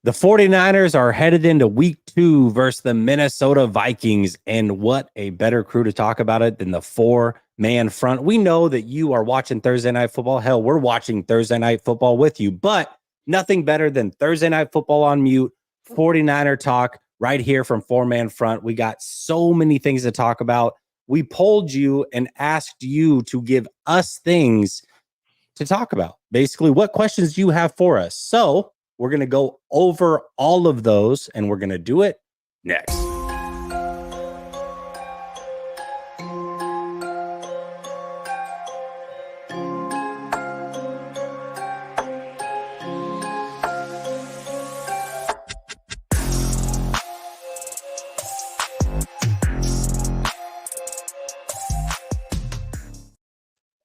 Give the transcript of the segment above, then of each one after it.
The 49ers are headed into week 2 versus the Minnesota Vikings. And what a better crew to talk about it than the 4-man front. We know that you are watching Thursday Night Football. Hell, we're watching Thursday Night Football with you. But nothing better than Thursday Night Football on mute, 49er talk right here from 4-man front. We got so many things to talk about. We polled you and asked you to give us things to talk about. Basically, what questions do you have for us? So we're going to go over all of those, and we're going to do it next.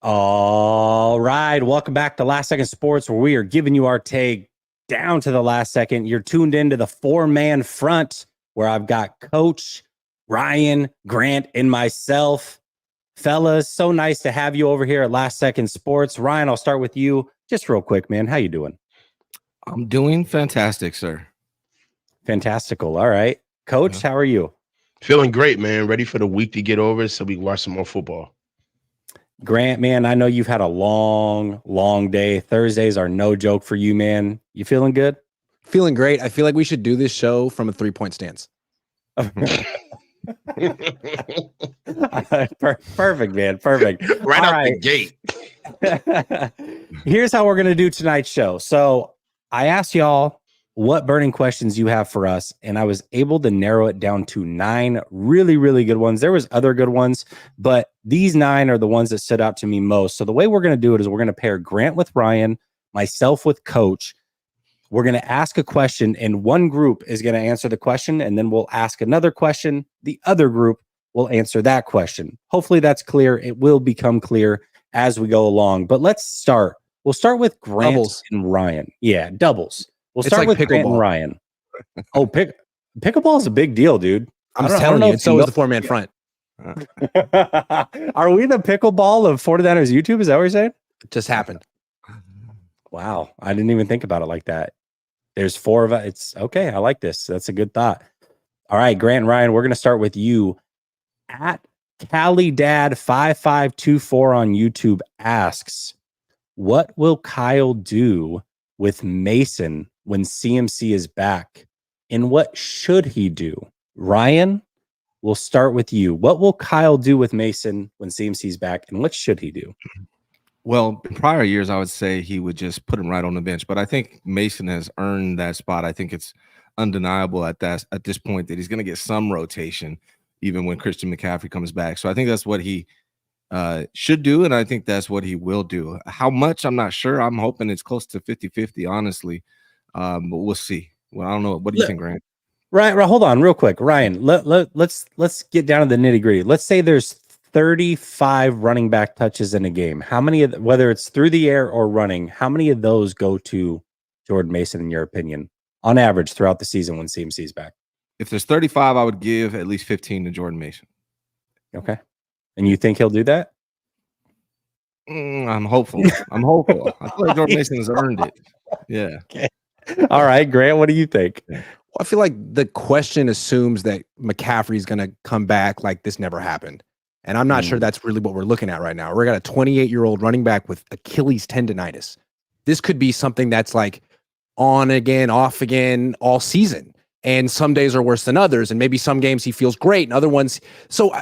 All right. Welcome back to Last Second Sports, where we are giving you our take down to the last second. You're tuned into the 4-man front, where I've got Coach, Ryan, Grant, and myself. Fellas, so nice to have you over here at Last Second Sports. Ryan, I'll start with you. Just real quick, man. How you doing? I'm doing fantastic, sir. Fantastical. All right. Coach, how are you? Feeling great, man. Ready for the week to get over so we can watch some more football. Grant, man, I know you've had a long day. Thursdays are no joke for you, man. You feeling good? Feeling great. I feel like we should do this show from a 3-point stance. Perfect, man. Perfect. Right out the gate. Here's how we're going to do tonight's show. So I asked y'all what burning questions you have for us, and I was able to narrow it down to 9 really, really good ones. There was other good ones, but these 9 are the ones that stood out to me most. So the way we're going to do it is we're going to pair Grant with Ryan, myself with Coach. We're going to ask a question, and one group is going to answer the question, and then we'll ask another question. The other group will answer that question. Hopefully that's clear. It will become clear as we go along. But let's start. We'll start with Grant and Ryan. Yeah, doubles. We'll start with Grant and Ryan. Oh, pickleball is a big deal, dude. I'm telling you, and so is the 4-man front. Are we the pickleball of 49ers YouTube? Is that what you're saying? It just happened. Wow. I didn't even think about it like that. There's 4 of us. It's okay. I like this. That's a good thought. All right, Grant and Ryan, we're going to start with you. At CaliDad5524 on YouTube asks, what will Kyle do with Mason when CMC is back? And what should he do? Ryan, we'll start with you. What will Kyle do with Mason when CMC is back? And what should he do? Well, in prior years, I would say he would just put him right on the bench. But I think Mason has earned that spot. I think it's undeniable at this point that he's going to get some rotation, even when Christian McCaffrey comes back. So I think that's what he should do, and I think that's what he will do. How much, I'm not sure. I'm hoping it's close to 50-50, honestly. But we'll see. Well, I don't know. What do you think, Grant? Right, hold on real quick. Ryan, let's get down to the nitty-gritty. Let's say there's 35 running back touches in a game. How many of whether it's through the air or running, how many of those go to Jordan Mason, in your opinion, on average throughout the season when CMC is back? If there's 35, I would give at least 15 to Jordan Mason. Okay. And you think he'll do that? I'm hopeful. I feel like Jordan Mason has earned it. Yeah. Okay. All right, Grant, what do you think? Well, I feel like the question assumes that McCaffrey's going to come back like this never happened. And I'm not sure that's really what we're looking at right now. We're got a 28-year-old running back with Achilles tendonitis. This could be something that's like on again, off again all season. And some days are worse than others. And maybe some games he feels great and other ones. So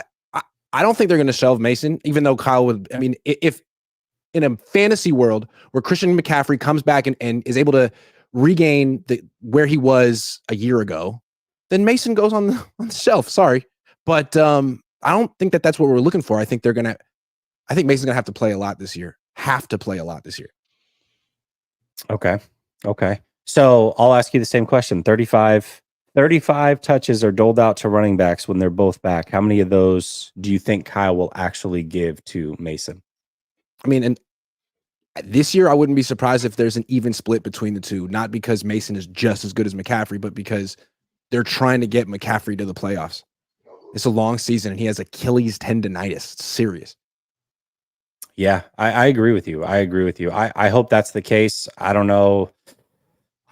I don't think they're going to shelve Mason, even though Kyle would. I mean, if in a fantasy world where Christian McCaffrey comes back and is able to regain where he was a year ago, then Mason goes on the shelf. Sorry. But I don't think that's what we're looking for. I think Mason's going to have to play a lot this year. Okay. So I'll ask you the same question. 35 touches are doled out to running backs when they're both back. How many of those do you think Kyle will actually give to Mason? I mean, and this year I wouldn't be surprised if there's an even split between the two, not because Mason is just as good as McCaffrey, but because they're trying to get McCaffrey to the playoffs. It's a long season and he has Achilles tendonitis. It's serious. Yeah, I agree with you. I hope that's the case. I don't know.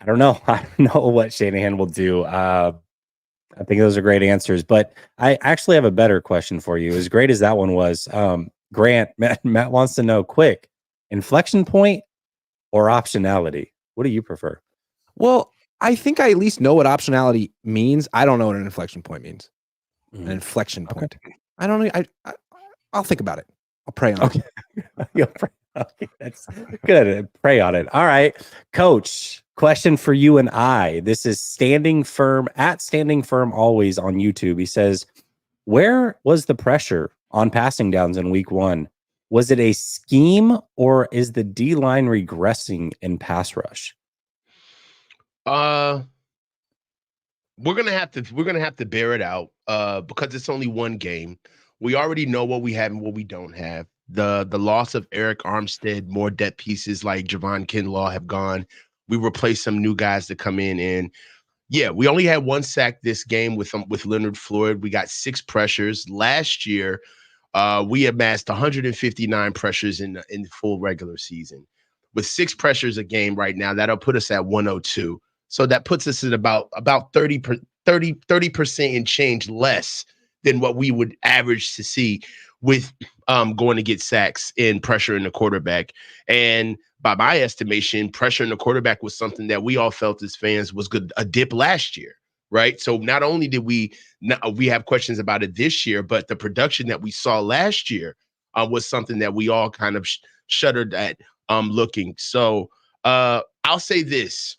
I don't know. I don't know what Shanahan will do. I think those are great answers, but I actually have a better question for you. As great as that one was, Grant, Matt wants to know quick inflection point or optionality. What do you prefer? Well, I think I at least know what optionality means. I don't know what an inflection point means. An inflection Okay. point. I don't know. I'll think about it. I'll pray on Okay. Okay, that's good. Pray on it. All right, Coach. Question for you and I. This is Standing Firm at Standing Firm always on YouTube. He says, "Where was the pressure on passing downs in Week 1? Was it a scheme or is the D line regressing in pass rush?" Uh, we're gonna have to bear it out because it's only one game. We already know what we have and what we don't have. The loss of Eric Armstead, more depth pieces like Javon Kinlaw have gone. We replaced some new guys to come in, and yeah, we only had one sack this game with Leonard Floyd. We got 6 pressures last year. We amassed 159 pressures in the full regular season. With 6 pressures a game right now, that'll put us at 102. So that puts us at about 30% and change less than what we would average to see with going to get sacks and pressure in the quarterback. And by my estimation, pressure in the quarterback was something that we all felt as fans was good, a dip last year, right? So not only did we have questions about it this year, but the production that we saw last year was something that we all kind of shuddered at looking. So I'll say this.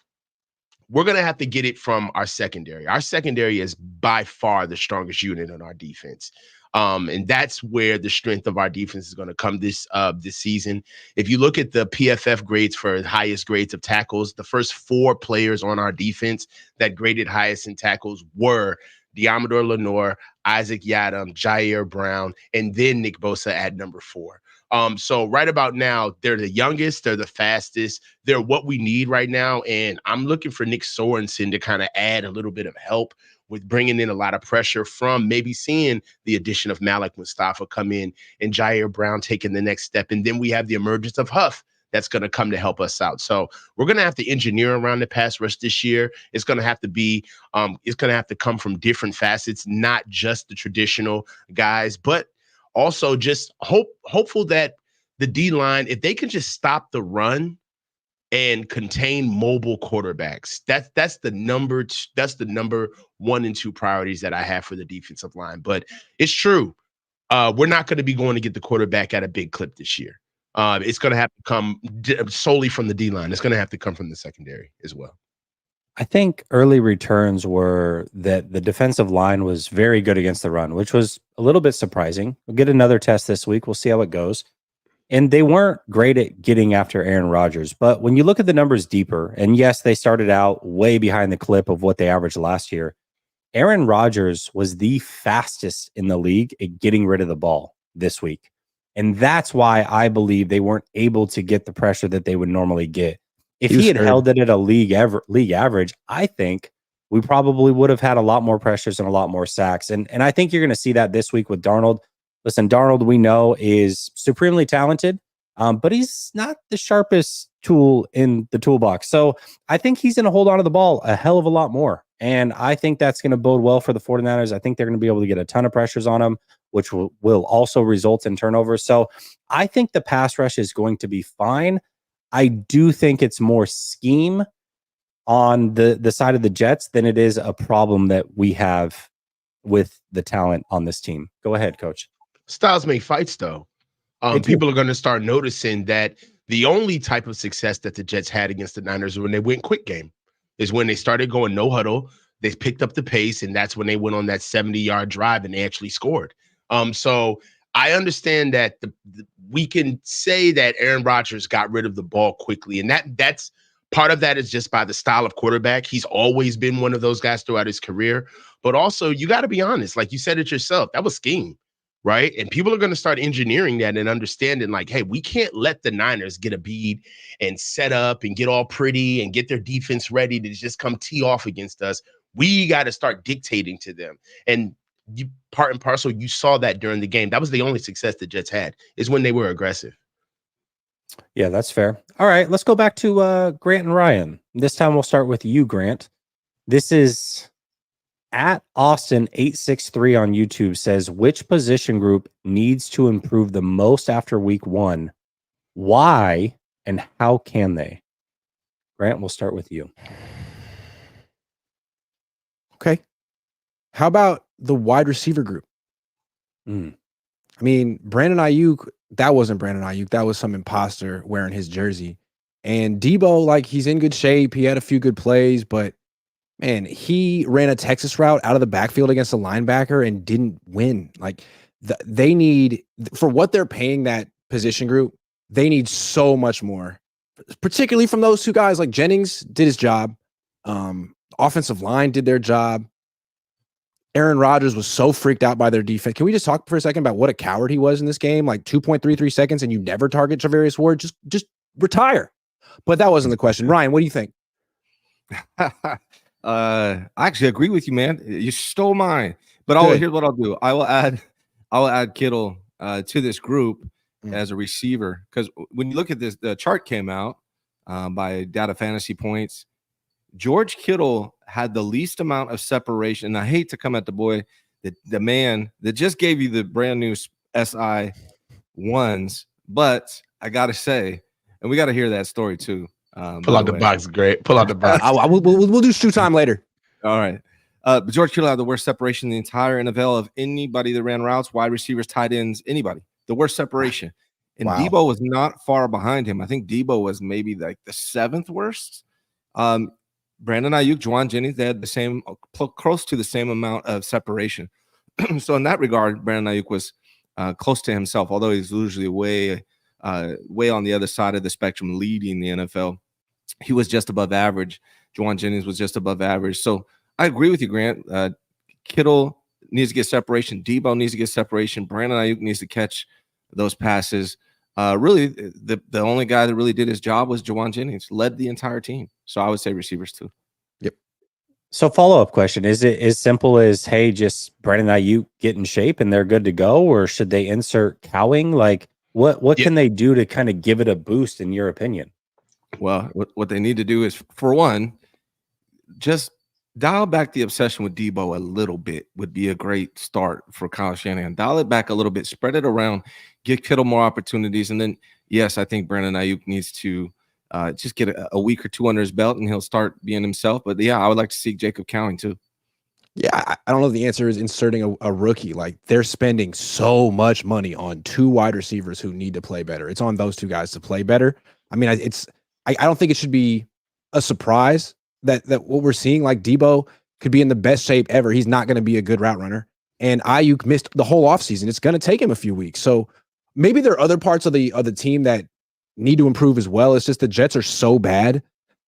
We're going to have to get it from our secondary. Our secondary is by far the strongest unit on our defense. And that's where the strength of our defense is going to come this season. If you look at the PFF grades for highest grades of tackles, the first 4 players on our defense that graded highest in tackles were Diamador Lenore, Isaac Yadam, Jair Brown, and then Nick Bosa at number 4. So right about now, they're the youngest, they're the fastest, they're what we need right now. And I'm looking for Nick Sorensen to kind of add a little bit of help with bringing in a lot of pressure from maybe seeing the addition of Malik Mustafa come in and Jair Brown taking the next step. And then we have the emergence of Huff that's going to come to help us out. So we're going to have to engineer around the pass rush this year. It's going to have to be, it's going to have to come from different facets, not just the traditional guys, but also just hopeful that the D line, if they can just stop the run and contain mobile quarterbacks, that's the number 1 and 2 priorities that I have for the defensive line. But it's true. We're not going to be going to get the quarterback at a big clip this year. It's going to have to come solely from the D line. It's going to have to come from the secondary as well. I think early returns were that the defensive line was very good against the run, which was a little bit surprising. We'll get another test this week. We'll see how it goes. And they weren't great at getting after Aaron Rodgers. But when you look at the numbers deeper, and yes, they started out way behind the clip of what they averaged last year, Aaron Rodgers was the fastest in the league at getting rid of the ball this week. And that's why I believe they weren't able to get the pressure that they would normally get. If he had held it at a league average, I think we probably would have had a lot more pressures and a lot more sacks. And I think you're going to see that this week with Darnold. Listen, Darnold, we know, is supremely talented, but he's not the sharpest tool in the toolbox. So I think he's going to hold on to the ball a hell of a lot more. And I think that's going to bode well for the 49ers. I think they're going to be able to get a ton of pressures on him, which will also result in turnovers. So I think the pass rush is going to be fine. I do think it's more scheme on the side of the Jets than it is a problem that we have with the talent on this team. Go ahead, Coach. Styles make fights, though. People are going to start noticing that the only type of success that the Jets had against the Niners when they went quick game is when they started going no huddle. They picked up the pace, and that's when they went on that 70-yard drive and they actually scored. So I understand that we can say that Aaron Rodgers got rid of the ball quickly, and that's part of that is just by the style of quarterback. He's always been one of those guys throughout his career. But also, you got to be honest, like you said it yourself, that was scheme, right? And people are going to start engineering that and understanding, like, hey, we can't let the Niners get a bead and set up and get all pretty and get their defense ready to just come tee off against us. We got to start dictating to them. And part and parcel, you saw that during the game. That was the only success the Jets had, is when they were aggressive. Yeah, that's fair. All right, let's go back to Grant and Ryan. This time we'll start with you, Grant. This is at Austin863 on YouTube says, which position group needs to improve the most after week 1? Why and how can they? Grant, we'll start with you. Okay. How about the wide receiver group? Mm. I mean, Brandon Ayuk, that wasn't Brandon Ayuk. That was some imposter wearing his jersey. And Debo, like, he's in good shape. He had a few good plays, but man, he ran a Texas route out of the backfield against a linebacker and didn't win. Like, they need, for what they're paying that position group, they need so much more, particularly from those two guys. Like, Jennings did his job. Offensive line did their job. Aaron Rodgers was so freaked out by their defense. Can we just talk for a second about what a coward he was in this game? Like 2.33 seconds and you never target Charvarius Ward. Just retire. But that wasn't the question. Ryan, what do you think? I actually agree with you, man. You stole mine. But here's what I'll do. I will add Kittle to this group as a receiver. Because when you look at this, the chart came out by Data Fantasy Points. George Kittle had the least amount of separation. And I hate to come at the boy, the man that just gave you the brand new SI ones, but I gotta say, and we got to hear that story too. Pull out the box, great. Pull out the box. We'll do shoe time later. All right. But George Kittle had the worst separation in the entire NFL of anybody that ran routes, wide receivers, tight ends, anybody. The worst separation. And Debo was not far behind him. I think Debo was maybe like the 7th worst. Brandon Ayuk, Juwan Jennings, they had the same, close to the same amount of separation. So in that regard, Brandon Ayuk was close to himself, although he's usually way on the other side of the spectrum, leading the NFL. He was just above average. Juwan Jennings was just above average. So I agree with you, Grant. Kittle needs to get separation. Debo needs to get separation. Brandon Ayuk needs to catch those passes. Really, the only guy that really did his job was Juwan Jennings, led the entire team. So I would say receivers too. Yep. So follow-up question, is it as simple as, hey, just Brandon Ayuk get in shape and they're good to go, or should they insert Cowing? Like, what can they do to kind of give it a boost, in your opinion? Well, what they need to do is, for one, just dial back the obsession with Debo a little bit would be a great start for Kyle Shanahan. Dial it back a little bit, spread it around, give Kittle more opportunities. And then, yes, I think Brandon Ayuk needs to just get a week or two under his belt and he'll start being himself. But yeah, I would like to see Jacob Cowing too. Yeah, I don't know if the answer is inserting a rookie. Like, they're spending so much money on 2 wide receivers who need to play better. It's on those 2 guys to play better. I mean, I don't think it should be a surprise that what we're seeing, like, Debo could be in the best shape ever. He's not going to be a good route runner. And Ayuk missed the whole offseason. It's going to take him a few weeks. So maybe there are other parts of the team that need to improve as well. It's just the Jets are so bad,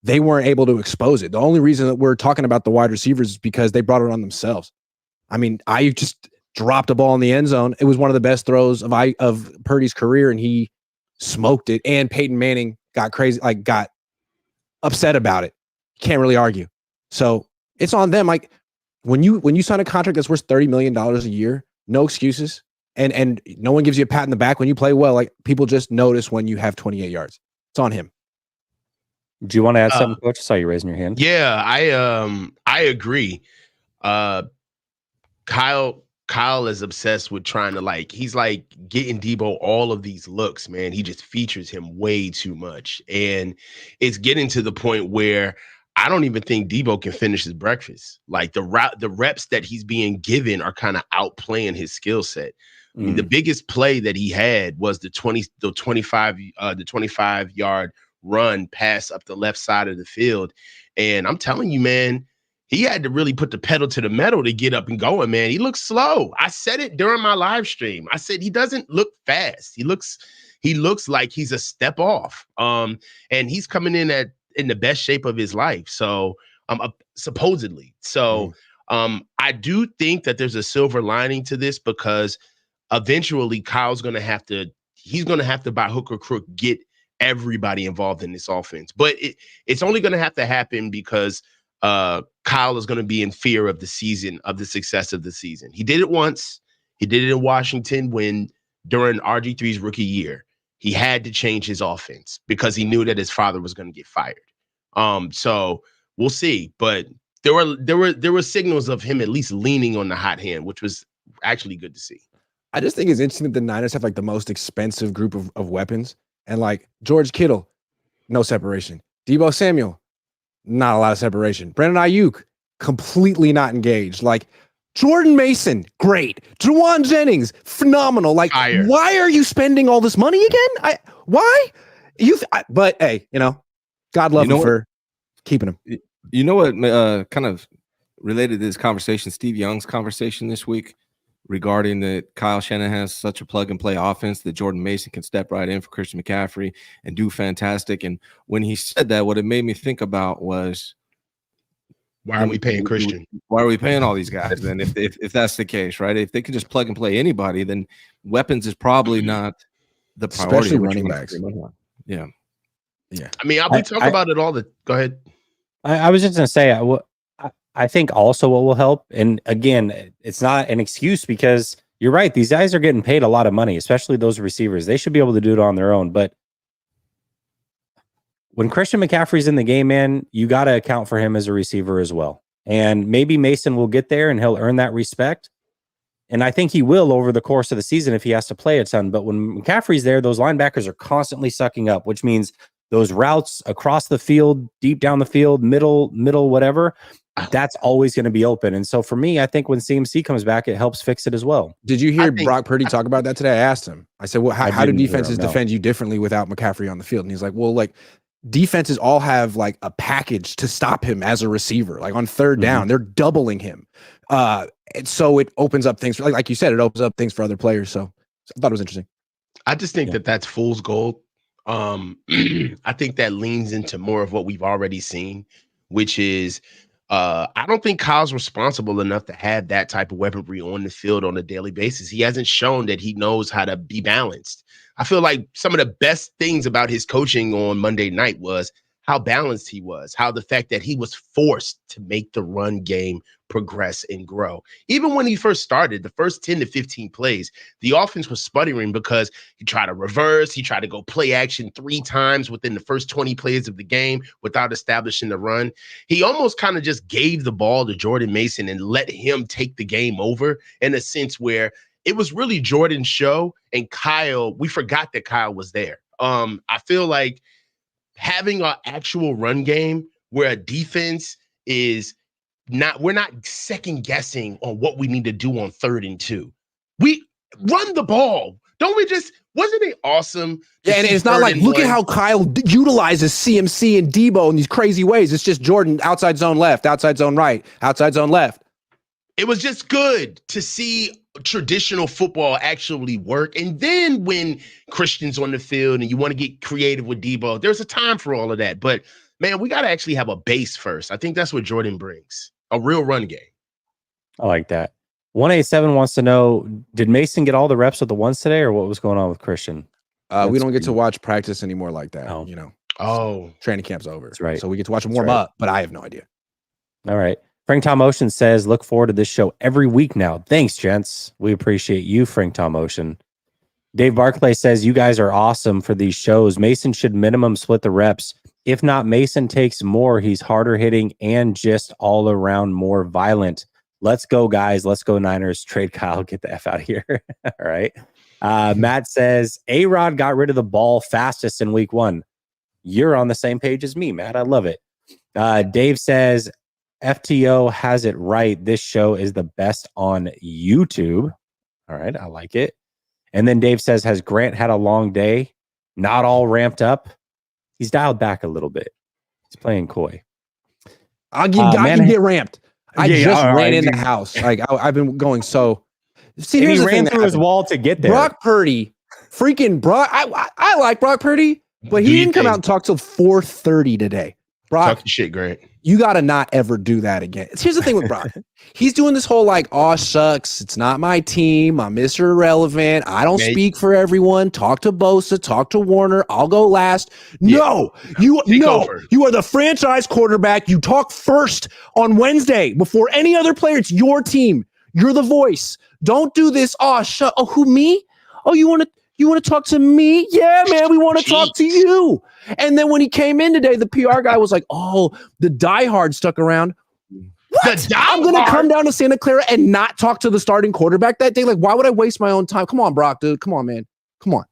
they weren't able to expose it. The only reason that we're talking about the wide receivers is because they brought it on themselves. I mean, Ayuk just dropped a ball in the end zone. It was one of the best throws of Purdy's career, and he smoked it. And Peyton Manning got crazy, like, got upset about it. Can't really argue. So it's on them. Like, when you sign a contract that's worth $30 million a year, no excuses. And no one gives you a pat in the back when you play well. Like, people just notice when you have 28 yards. It's on him. Do you want to add something, Coach? I saw you raising your hand. Yeah, I agree. Kyle is obsessed with trying to, like, he's like getting Debo all of these looks, man. He just features him way too much. And it's getting to the point where I don't even think Debo can finish his breakfast. Like, the reps that he's being given are kind of outplaying his skill set. I mean, the biggest play that he had was the 25-yard run pass up the left side of the field. And I'm telling you, man, he had to really put the pedal to the metal to get up and going, man. He looks slow. I said it during my live stream. I said he doesn't look fast. He looks like he's a step off. And he's coming in the best shape of his life. So supposedly. So I do think that there's a silver lining to this, because eventually Kyle's going to have to by hook or crook get everybody involved in this offense. But it's only going to have to happen because Kyle is going to be in fear of the success of the season. He did it once. He did it in Washington during RG3's rookie year. He had to change his offense because he knew that his father was going to get fired. So we'll see. But there were signals of him at least leaning on the hot hand, which was actually good to see. I just think it's interesting that the Niners have like the most expensive group of weapons. And like George Kittle, no separation. Deebo Samuel, not a lot of separation. Brandon Ayuk, completely not engaged. Like Jordan Mason, great. Juwan Jennings, phenomenal. Like, Fire. Why are you spending all this money again? Why? But hey, God love him for keeping him. You know what? Kind of related to this conversation, Steve Young's conversation this week regarding that Kyle Shanahan has such a plug and play offense that Jordan Mason can step right in for Christian McCaffrey and do fantastic. And when he said that, what it made me think about was, why are we paying Christian? Why are we paying all these guys then? If that's the case, right? If they can just plug and play anybody, then weapons is probably not the priority. Especially running backs. Yeah. I mean, we talk about it all. Go ahead. I was just going to say, I think also what will help, and again, it's not an excuse because you're right. These guys are getting paid a lot of money, especially those receivers. They should be able to do it on their own. But when Christian McCaffrey's in the game, man, you got to account for him as a receiver as well. And maybe Mason will get there and he'll earn that respect. And I think he will over the course of the season if he has to play a ton. But when McCaffrey's there, those linebackers are constantly sucking up, which means those routes across the field, deep down the field, middle, whatever, that's always going to be open. And so for me, I think when CMC comes back, it helps fix it as well. Did you hear Brock Purdy talk about that today? I asked him. I said, well, how do defenses defend you differently without McCaffrey on the field? And he's like, well, like defenses all have like a package to stop him as a receiver. Like on third down, they're doubling him. And so it opens up things for, like you said, it opens up things for other players. So I thought it was interesting. I just think that that's fool's gold. I think that leans into more of what we've already seen, which is I don't think Kyle's responsible enough to have that type of weaponry on the field on a daily basis. He hasn't shown that he knows how to be balanced. I feel like some of the best things about his coaching on Monday night was how balanced he was, how the fact that he was forced to make the run game progress and grow. Even when he first started, the first 10 to 15 plays, the offense was sputtering because he tried to reverse, he tried to go play action 3 times within the first 20 plays of the game without establishing the run. He almost kind of just gave the ball to Jordan Mason and let him take the game over in a sense where it was really Jordan's show, and Kyle, we forgot that Kyle was there. I feel like having an actual run game where a defense is we're not second guessing on what we need to do on 3rd and 2. We run the ball. Don't we just, wasn't it awesome? Yeah, and it's not like, look at how Kyle utilizes CMC and Deebo in these crazy ways. It's just Jordan outside zone left, outside zone right, outside zone left. It was just good to see traditional football actually work. And then when Christian's on the field and you want to get creative with Deebo, there's a time for all of that. But man, we got to actually have a base first. I think that's what Jordan brings, a real run game. I like that. 187 wants to know, did Mason get all the reps with the ones today, or what was going on with Christian? We don't get to watch practice anymore like that. Oh. Training camp's over. That's right. So we get to watch him warm up, but I have no idea. All right. Frank Tom Ocean says, look forward to this show every week now. Thanks, gents. We appreciate you, Frank Tom Ocean. Dave Barclay says, you guys are awesome for these shows. Mason should minimum split the reps. If not, Mason takes more. He's harder hitting and just all around more violent. Let's go, guys. Let's go, Niners. Trade Kyle. Get the F out of here. All right. Matt says, A-Rod got rid of the ball fastest in week 1. You're on the same page as me, Matt. I love it. Dave says, FTO has it right. This show is the best on YouTube. All right. I like it. And then Dave says, has Grant had a long day? Not all ramped up. He's dialed back a little bit. He's playing coy. I can get ramped. I just ran in the house. Like I've been going so. See, and here's he the ran thing through his wall to get there. Brock Purdy, freaking Brock. I like Brock Purdy, but he didn't come out and talk till 4:30 today. Brock, talk shit, Grant. You got to not ever do that again. Here's the thing with Brock. He's doing this whole like, oh, shucks, it's not my team. I'm Mr. Irrelevant. I don't speak for everyone. Talk to Bosa, talk to Warner. I'll go last. Yeah. No, you are the franchise quarterback. You talk first on Wednesday before any other player. It's your team. You're the voice. Don't do this. Oh, who, me? Oh, you want You want to talk to me? Yeah, man, we want to talk to you. And then when he came in today, the PR guy was like, oh, the diehard stuck around. What? I'm going to come down to Santa Clara and not talk to the starting quarterback that day? Like, why would I waste my own time? Come on, Brock, dude. Come on, man. Come on.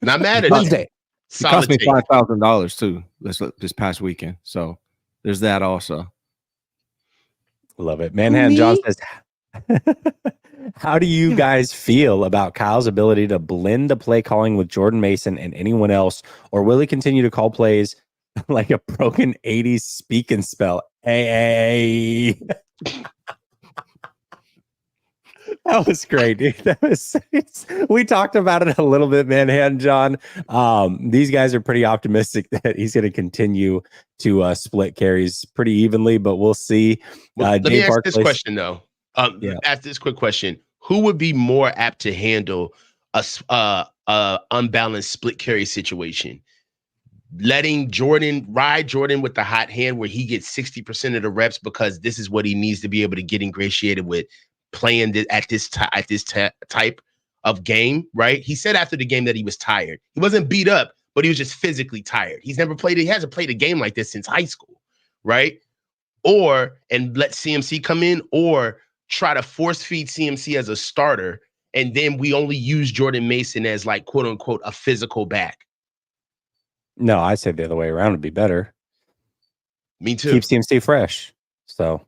Not mad at Wednesday. It cost me $5,000 too this past weekend. So there's that also. Love it. Manhattan John says, how do you guys feel about Kyle's ability to blend the play calling with Jordan Mason and anyone else, or will he continue to call plays like a broken 80s speak and spell? Hey. That was great, dude. We talked about it a little bit, Manhattan John. These guys are pretty optimistic that he's going to continue to split carries pretty evenly, but we'll see. Let me ask this question, though. Ask this quick question. Who would be more apt to handle a unbalanced split carry situation? Letting ride Jordan with the hot hand where he gets 60% of the reps because this is what he needs to be able to get ingratiated with playing at this type of game, right? He said after the game that he was tired. He wasn't beat up, but he was just physically tired. He hasn't played a game like this since high school, right? And let CMC come in, or try to force feed CMC as a starter, and then we only use Jordan Mason as like quote unquote a physical back. No, I say the other way around would be better. Me too. Keep CMC fresh. So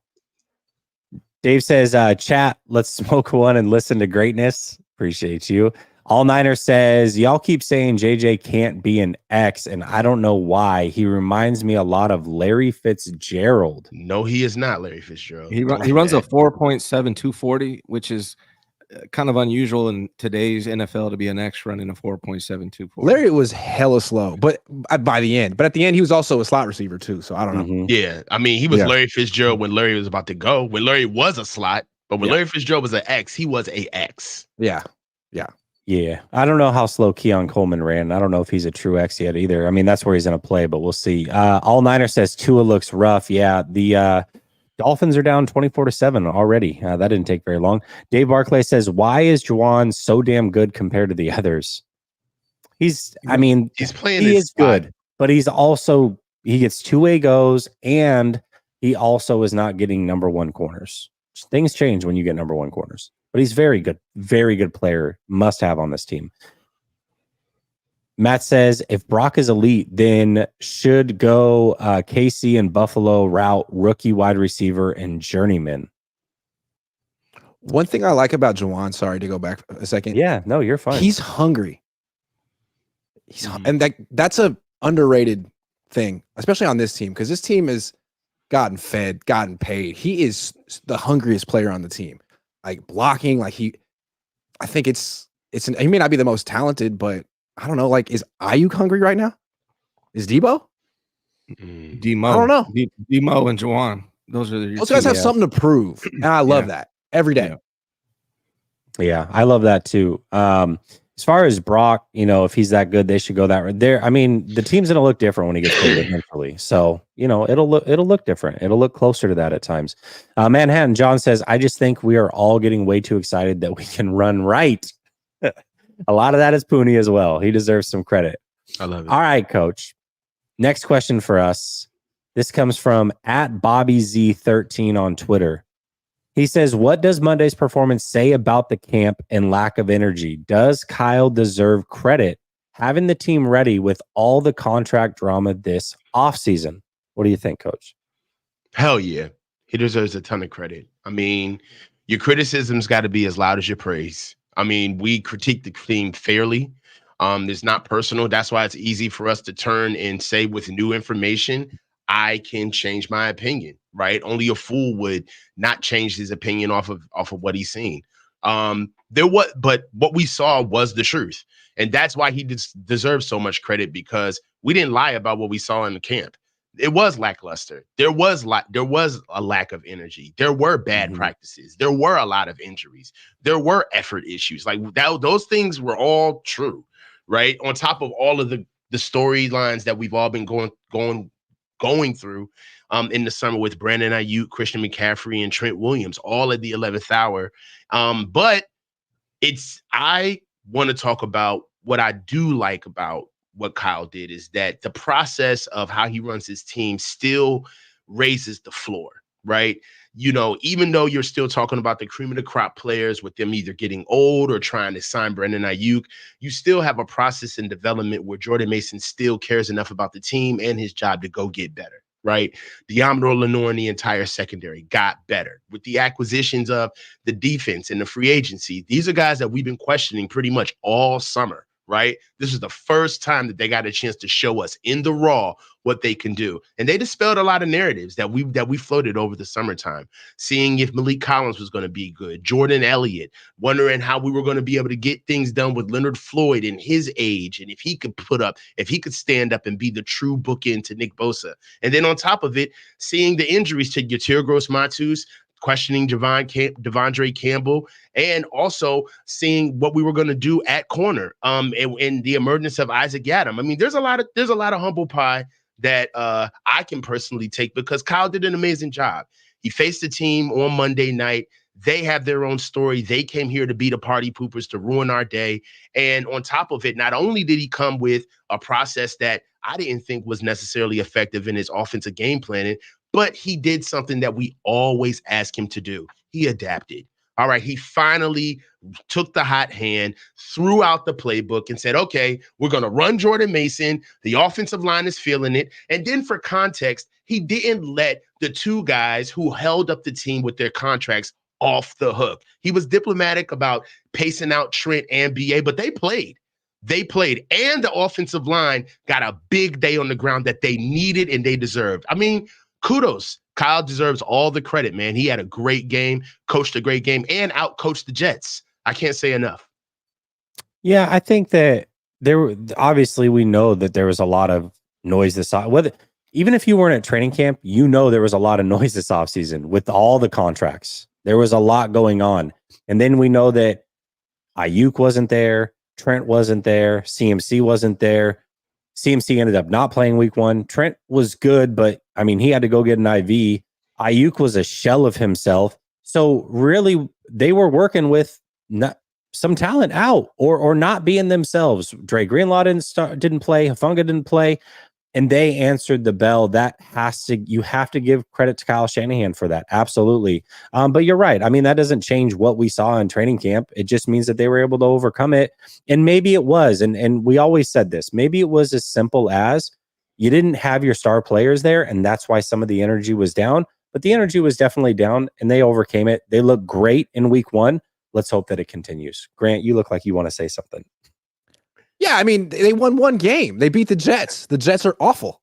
Dave says, chat, let's smoke one and listen to greatness. Appreciate you. All Niner says, y'all keep saying JJ can't be an X, and I don't know why. He reminds me a lot of Larry Fitzgerald. No, he is not Larry Fitzgerald. He runs a 4.7 240, which is kind of unusual in today's NFL to be an X running a 4.7 240. Larry was hella slow, but by the end. But at the end, he was also a slot receiver too, so I don't know. Mm-hmm. Yeah, I mean, he was Larry Fitzgerald when Larry was about to go. When Larry was a slot, but when Larry Fitzgerald was an X, he was a X. Yeah, I don't know how slow Keon Coleman ran. I don't know if he's a true X yet either. I mean, that's where he's going to play, but we'll see. All Niner says Tua looks rough. Yeah, the Dolphins are down 24-7 already. That didn't take very long. Dave Barclay says, why is Juwan so damn good compared to the others? He's playing. He is good, but he gets two-way goes, and he also is not getting number one corners. Things change when you get number one corners. But he's very good player, must have on this team. Matt says, if Brock is elite, then should go KC and Buffalo route rookie wide receiver and journeyman. One thing I like about Juwan, sorry to go back a second. Yeah, no, you're fine. He's hungry. And that's a underrated thing, especially on this team, because this team has gotten fed, gotten paid. He is the hungriest player on the team. Like blocking, he may not be the most talented, but I don't know. Like, is Ayuk hungry right now? Is Debo? Demo. I don't know. Demo and Juwan. Those guys have something to prove, and I love that every day. Yeah, I love that too. As far as Brock, if he's that good, they should go that right there. I mean, the team's going to look different when he gets paid eventually. So, it'll look different. It'll look closer to that at times. Manhattan John says, I just think we are all getting way too excited that we can run right. A lot of that is Pooney as well. He deserves some credit. I love it. All right, coach. Next question for us. This comes from @BobbyZ13 on Twitter. He says, what does Monday's performance say about the camp and lack of energy? Does Kyle deserve credit having the team ready with all the contract drama this offseason? What do you think, Coach? Hell yeah. He deserves a ton of credit. I mean, your criticism's got to be as loud as your praise. I mean, we critique the team fairly. It's not personal. That's why it's easy for us to turn and say with new information, I can change my opinion, right? Only a fool would not change his opinion off of what he's seen. But what we saw was the truth. And that's why he deserves so much credit, because we didn't lie about what we saw in the camp. It was lackluster. There was a lack of energy. There were bad practices. There were a lot of injuries. There were effort issues. Like those things were all true, right? On top of all of the storylines that we've all been going through in the summer with Brandon Ayuk, Christian McCaffrey, and Trent Williams, all at the 11th hour. But I want to talk about what I do like about what Kyle did is that the process of how he runs his team still raises the floor, right? You know, even though you're still talking about the cream of the crop players with them either getting old or trying to sign Brandon Ayuk, you still have a process in development where Jordan Mason still cares enough about the team and his job to go get better, right? Deommodore Lenoir and the entire secondary got better with the acquisitions of the defense and the free agency. These are guys that we've been questioning pretty much all summer, right? This is the first time that they got a chance to show us in the raw what they can do. And they dispelled a lot of narratives that we floated over the summertime, seeing if Malik Collins was going to be good, Jordan Elliott, wondering how we were going to be able to get things done with Leonard Floyd in his age, and if he could stand up and be the true bookend to Nick Bosa. And then on top of it, seeing the injuries to Yatir Gross-Matos, questioning Devondre Campbell, and also seeing what we were going to do at corner, and the emergence of Isaac Yiadom. I mean, there's a lot of humble pie that I can personally take because Kyle did an amazing job. He faced the team on Monday night. They have their own story. They came here to be the party poopers, to ruin our day. And on top of it, not only did he come with a process that I didn't think was necessarily effective in his offensive game planning, but he did something that we always ask him to do. He adapted. All right, he finally took the hot hand, threw out the playbook, and said, okay, we're going to run Jordan Mason. The offensive line is feeling it. And then for context, he didn't let the two guys who held up the team with their contracts off the hook. He was diplomatic about pacing out Trent and BA, but they played. And the offensive line got a big day on the ground that they needed and they deserved. I mean, kudos. Kyle deserves all the credit, man. He had a great game, coached a great game, and outcoached the Jets. I can't say enough. Yeah, I think that obviously we know that there was a lot of noise this even if you weren't at training camp, you know there was a lot of noise this offseason with all the contracts. There was a lot going on. And then we know that Ayuk wasn't there, Trent wasn't there, CMC wasn't there. CMC ended up not playing week 1. Trent was good, but I mean, he had to go get an IV. Ayuk was a shell of himself. So really, they were working with some talent out or not being themselves. Dre Greenlaw didn't play. Hufanga didn't play. And they answered the bell. You have to give credit to Kyle Shanahan for that. Absolutely. But you're right. I mean, that doesn't change what we saw in training camp. It just means that they were able to overcome it. And maybe it was, and we always said this, maybe it was as simple as you didn't have your star players there. And that's why some of the energy was down, but the energy was definitely down and they overcame it. They look great in week 1. Let's hope that it continues. Grant, you look like you want to say something. Yeah, I mean, they won one game. They beat the Jets. The Jets are awful.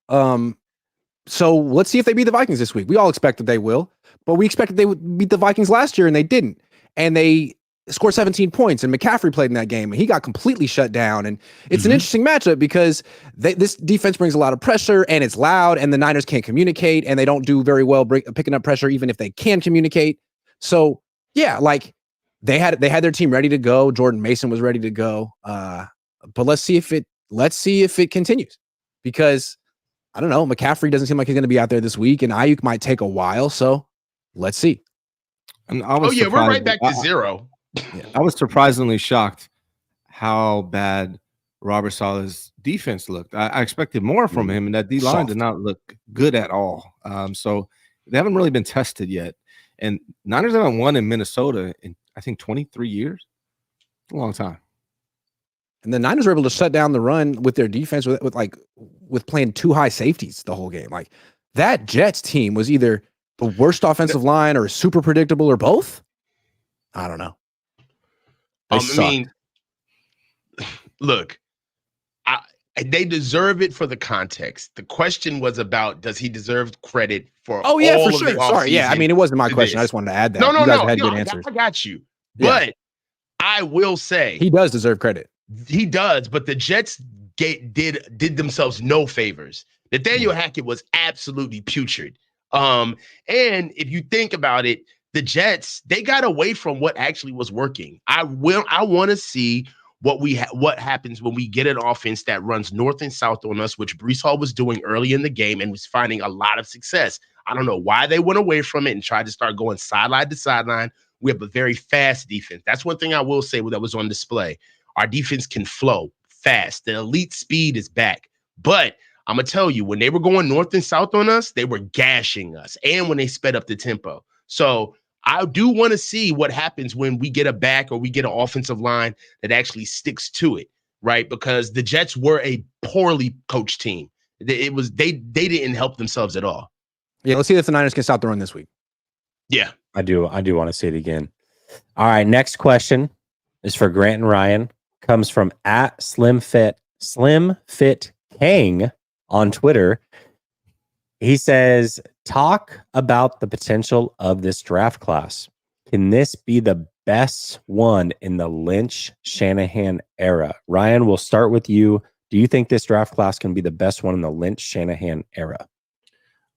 So let's see if they beat the Vikings this week. We all expected they will, but we expected they would beat the Vikings last year, and they didn't. And they scored 17 points, and McCaffrey played in that game, and he got completely shut down. And it's an interesting matchup because this defense brings a lot of pressure, and it's loud, and the Niners can't communicate, and they don't do very well picking up pressure, even if they can communicate. So, yeah, like they had their team ready to go. Jordan Mason was ready to go. But let's see if it continues, because I don't know. McCaffrey doesn't seem like he's going to be out there this week, and Ayuk might take a while. So let's see. And we're right back to zero. I was surprisingly shocked how bad Robert Saleh's defense looked. I expected more from him, and that D line did not look good at all. So they haven't really been tested yet. And Niners haven't won in Minnesota in I think 23 years. A long time. And the Niners were able to shut down the run with their defense with playing 2 high safeties the whole game. Like that Jets team was either the worst offensive line or super predictable or both. I don't know. I mean, look, they deserve it for the context. The question was about, does he deserve credit for all for of sure. the Sorry, yeah. I mean, it wasn't my question. I just wanted to add that. No, you guys had good answers. I got you. Yeah. But I will say he does deserve credit. He does, but the Jets did themselves no favors. Nathaniel Hackett was absolutely putrid. And if you think about it, the Jets, they got away from what actually was working. I want to see what happens when we get an offense that runs north and south on us, which Breece Hall was doing early in the game and was finding a lot of success. I don't know why they went away from it and tried to start going sideline to sideline. We have a very fast defense. That's one thing I will say that was on display. Our defense can flow fast. The elite speed is back. But I'm going to tell you, when they were going north and south on us, they were gashing us. And when they sped up the tempo. So I do want to see what happens when we get a back or we get an offensive line that actually sticks to it, right? Because the Jets were a poorly coached team. It was they didn't help themselves at all. Yeah, let's see if the Niners can stop the run this week. Yeah. I do want to see it again. All right, next question is for Grant and Ryan. Comes from at Slim Fit Kang on Twitter. He says, talk about the potential of this draft class. Can this be the best one in the Lynch-Shanahan era? Ryan, we'll start with you. Do you think this draft class can be the best one in the Lynch-Shanahan era?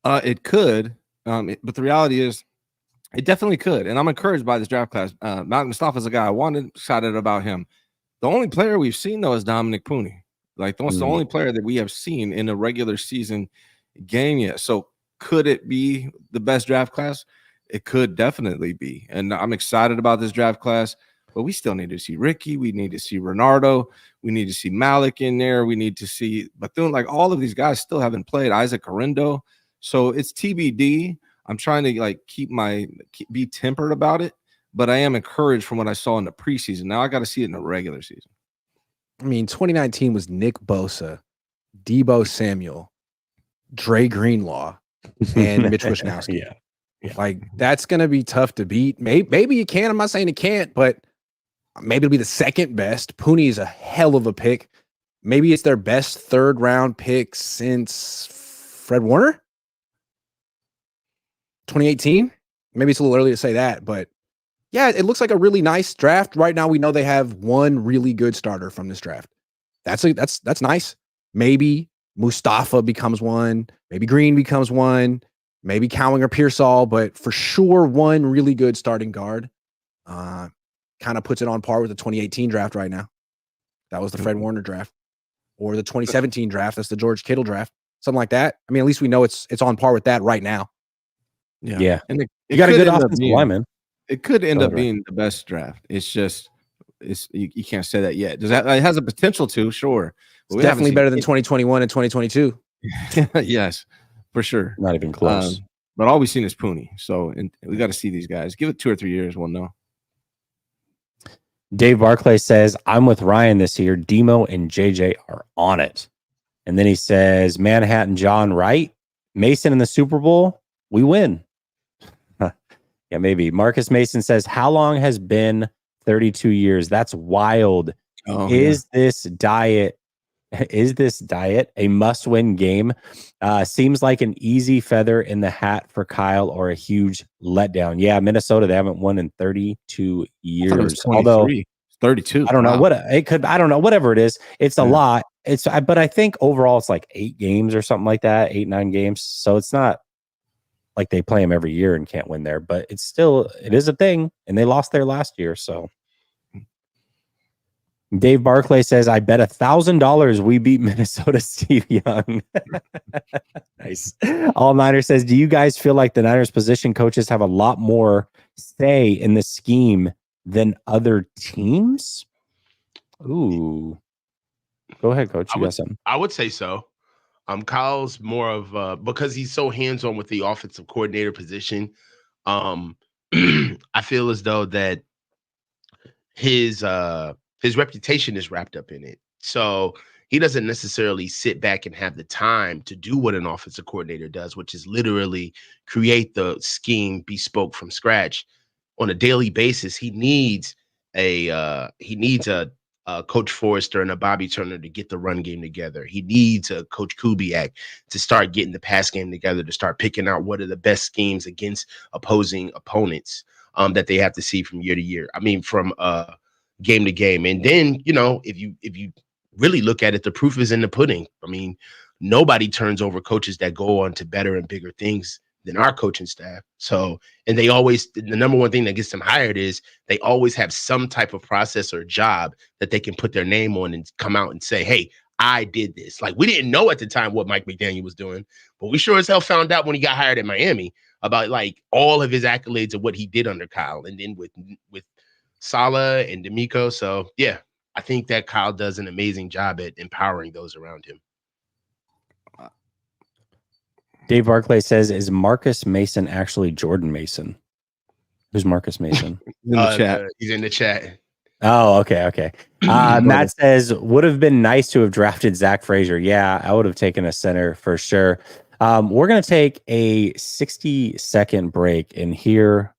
It could, but the reality is it definitely could. And I'm encouraged by this draft class. Malcolm Mustafa is a guy I wanted, excited about him. The only player we've seen, though, is Dominic Pooney. Like, that's the only player that we have seen in a regular season game yet. So could it be the best draft class? It could definitely be. And I'm excited about this draft class, but we still need to see Ricky. We need to see Renardo. We need to see Malik in there. We need to see Bethune. Like, all of these guys still haven't played. Isaac Carindo. So it's TBD. I'm trying to be tempered about it, but I am encouraged from what I saw in the preseason. Now I got to see it in the regular season. I mean, 2019 was Nick Bosa, Debo Samuel, Dre Greenlaw, and Mitch Wishnowsky. Yeah. Like, that's going to be tough to beat. Maybe you can. I'm not saying it can't, but maybe it'll be the second best. Pooney is a hell of a pick. Maybe it's their best third-round pick since Fred Warner? 2018? Maybe it's a little early to say that, but yeah, it looks like a really nice draft. Right now, we know they have one really good starter from this draft. That's nice. Maybe Mustafa becomes one. Maybe Green becomes one. Maybe Cowing or Pearsall, but for sure, one really good starting guard. Kind of puts it on par with the 2018 draft right now. That was the Fred Warner draft, or the 2017 draft. That's the George Kittle draft, something like that. I mean, at least we know it's on par with that right now. Yeah. And you got a good offensive lineman. It could end up being the best draft. It's just you can't say that yet. Does that it has a potential to, sure. It's definitely better than 2021 and 2022. Yes, for sure. Not even close. But all we've seen is Pooney. So we got to see these guys. Give it 2 or 3 years, we'll know. Dave Barclay says, I'm with Ryan this year. Demo and JJ are on it. And then he says, Manhattan John Wright, Mason in the Super Bowl, we win. Yeah, maybe. Marcus Mason says, how long has been 32 years? That's wild. Is this diet a must-win game? Seems like an easy feather in the hat for Kyle or a huge letdown. Yeah, Minnesota, they haven't won in 32 years. Although 32. I don't know what it could. I don't know. Whatever it is, it's a lot. But I think overall it's like 8 games or something like that, 8-9 games. So it's not like they play them every year and can't win there, but it is a thing, and they lost there last year. So Dave Barclay says, I bet $1,000 we beat Minnesota Steve Young. Nice. All Niner says, do you guys feel like the Niners position coaches have a lot more say in the scheme than other teams? Ooh. Go ahead, Coach. You got something. I would say so. Kyle's more of because he's so hands-on with the offensive coordinator position. I feel as though that his reputation is wrapped up in it. So he doesn't necessarily sit back and have the time to do what an offensive coordinator does, which is literally create the scheme bespoke from scratch on a daily basis. He needs a Coach Forrester and a Bobby Turner to get the run game together. He needs a Coach Kubiak to start getting the pass game together, to start picking out what are the best schemes against opposing opponents that they have to see from year to year. I mean, from game to game. And then, if you really look at it, the proof is in the pudding. I mean, nobody turns over coaches that go on to better and bigger things than our coaching staff. So, and they always, the number one thing that gets them hired is they always have some type of process or job that they can put their name on and come out and say, hey, I did this. Like, we didn't know at the time what Mike McDaniel was doing, but we sure as hell found out when he got hired at Miami about like all of his accolades of what he did under Kyle. And then with Saleh and D'Amico. So yeah. I think that Kyle does an amazing job at empowering those around him. Dave Barclay says, is Marcus Mason actually Jordan Mason? Who's Marcus Mason? In the chat. He's in the chat. Oh, okay. Matt says, would have been nice to have drafted Zach Frazier. Yeah, I would have taken a center for sure. We're going to take a 60-second break and hear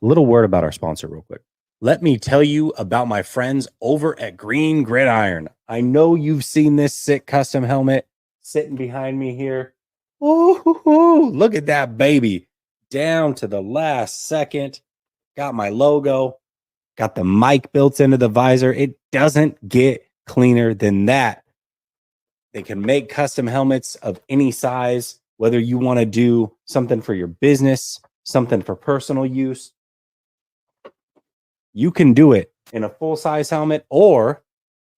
a little word about our sponsor real quick. Let me tell you about my friends over at Green Gridiron. I know you've seen this sick custom helmet sitting behind me here. Ooh, look at that baby. Down to the last second. Got my logo. Got the mic built into the visor. It doesn't get cleaner than that. They can make custom helmets of any size, whether you want to do something for your business, something for personal use. You can do it in a full-size helmet, or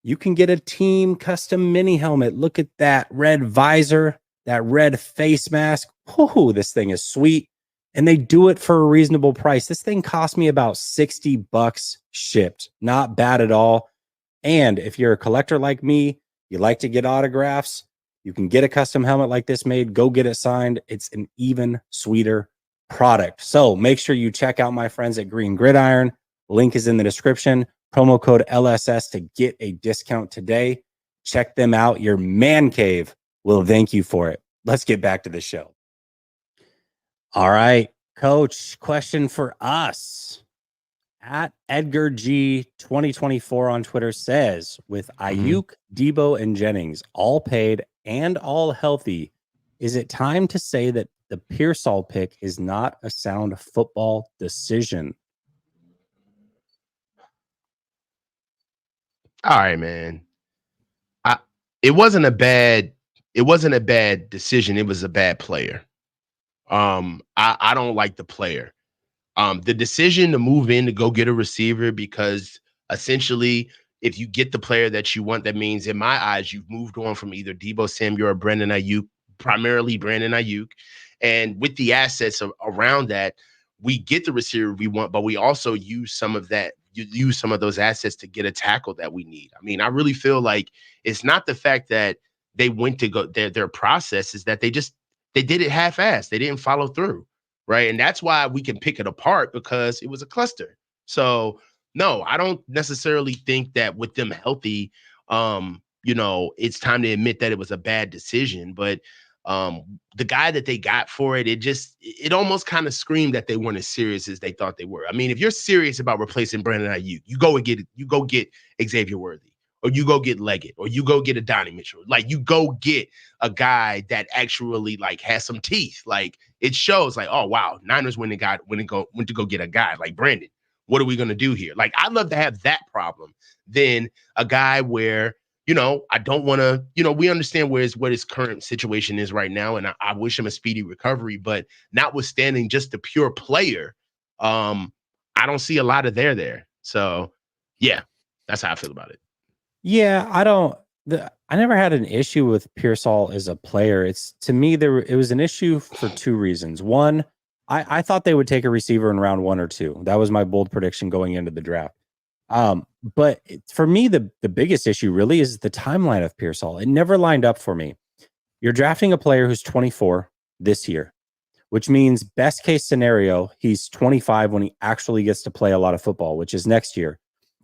you can get a team custom mini helmet. Look at that red visor, that red face mask. Whoo, this thing is sweet. And they do it for a reasonable price. This thing cost me about $60 shipped. Not bad at all. And if you're a collector like me, you like to get autographs, you can get a custom helmet like this made. Go get it signed. It's an even sweeter product. So make sure you check out my friends at Green Gridiron. Link is in the description. Promo code LSS to get a discount today. Check them out. Your man cave will thank you for it. Let's get back to the show. All right, Coach, question for us. At Edgar G 2024 on Twitter says, with Ayuk, Debo, and Jennings all paid and all healthy, is it time to say that the Pearsall pick is not a sound football decision? All right, man. It wasn't a bad decision. It was a bad player. I don't like the player. The decision to move in to go get a receiver, because essentially, if you get the player that you want, that means in my eyes, you've moved on from either Debo Samuel or Brandon Ayuk, primarily Brandon Ayuk. And with the assets around that, we get the receiver we want, but we also use some of those assets to get a tackle that we need. I mean, I really feel like it's not the fact that they went to go, their process is that they did it half-assed. They didn't follow through. Right. And that's why we can pick it apart, because it was a cluster. So no, I don't necessarily think that with them healthy, it's time to admit that it was a bad decision. But the guy that they got for it, it almost kind of screamed that they weren't as serious as they thought they were. I mean, if you're serious about replacing Brandon Ayuk, you go get Xavier Worthy, or you go get Leggett, or you go get a Donnie Mitchell. Like, you go get a guy that actually like has some teeth. Like, it shows like, oh wow, Niners went to go get a guy like Brandon. What are we gonna do here? Like, I'd love to have that problem than a guy where, I don't want to, we understand what his current situation is right now, and I wish him a speedy recovery. But notwithstanding just the pure player, I don't see a lot of there. So yeah, that's how I feel about it. Yeah, I never had an issue with Pearsall as a player. To me, it was an issue for two reasons. One, I thought they would take a receiver in round 1 or 2. That was my bold prediction going into the draft. But for me, the biggest issue really is the timeline of Pearsall. It never lined up for me. You're drafting a player who's 24 this year, which means best case scenario, he's 25 when he actually gets to play a lot of football, which is next year.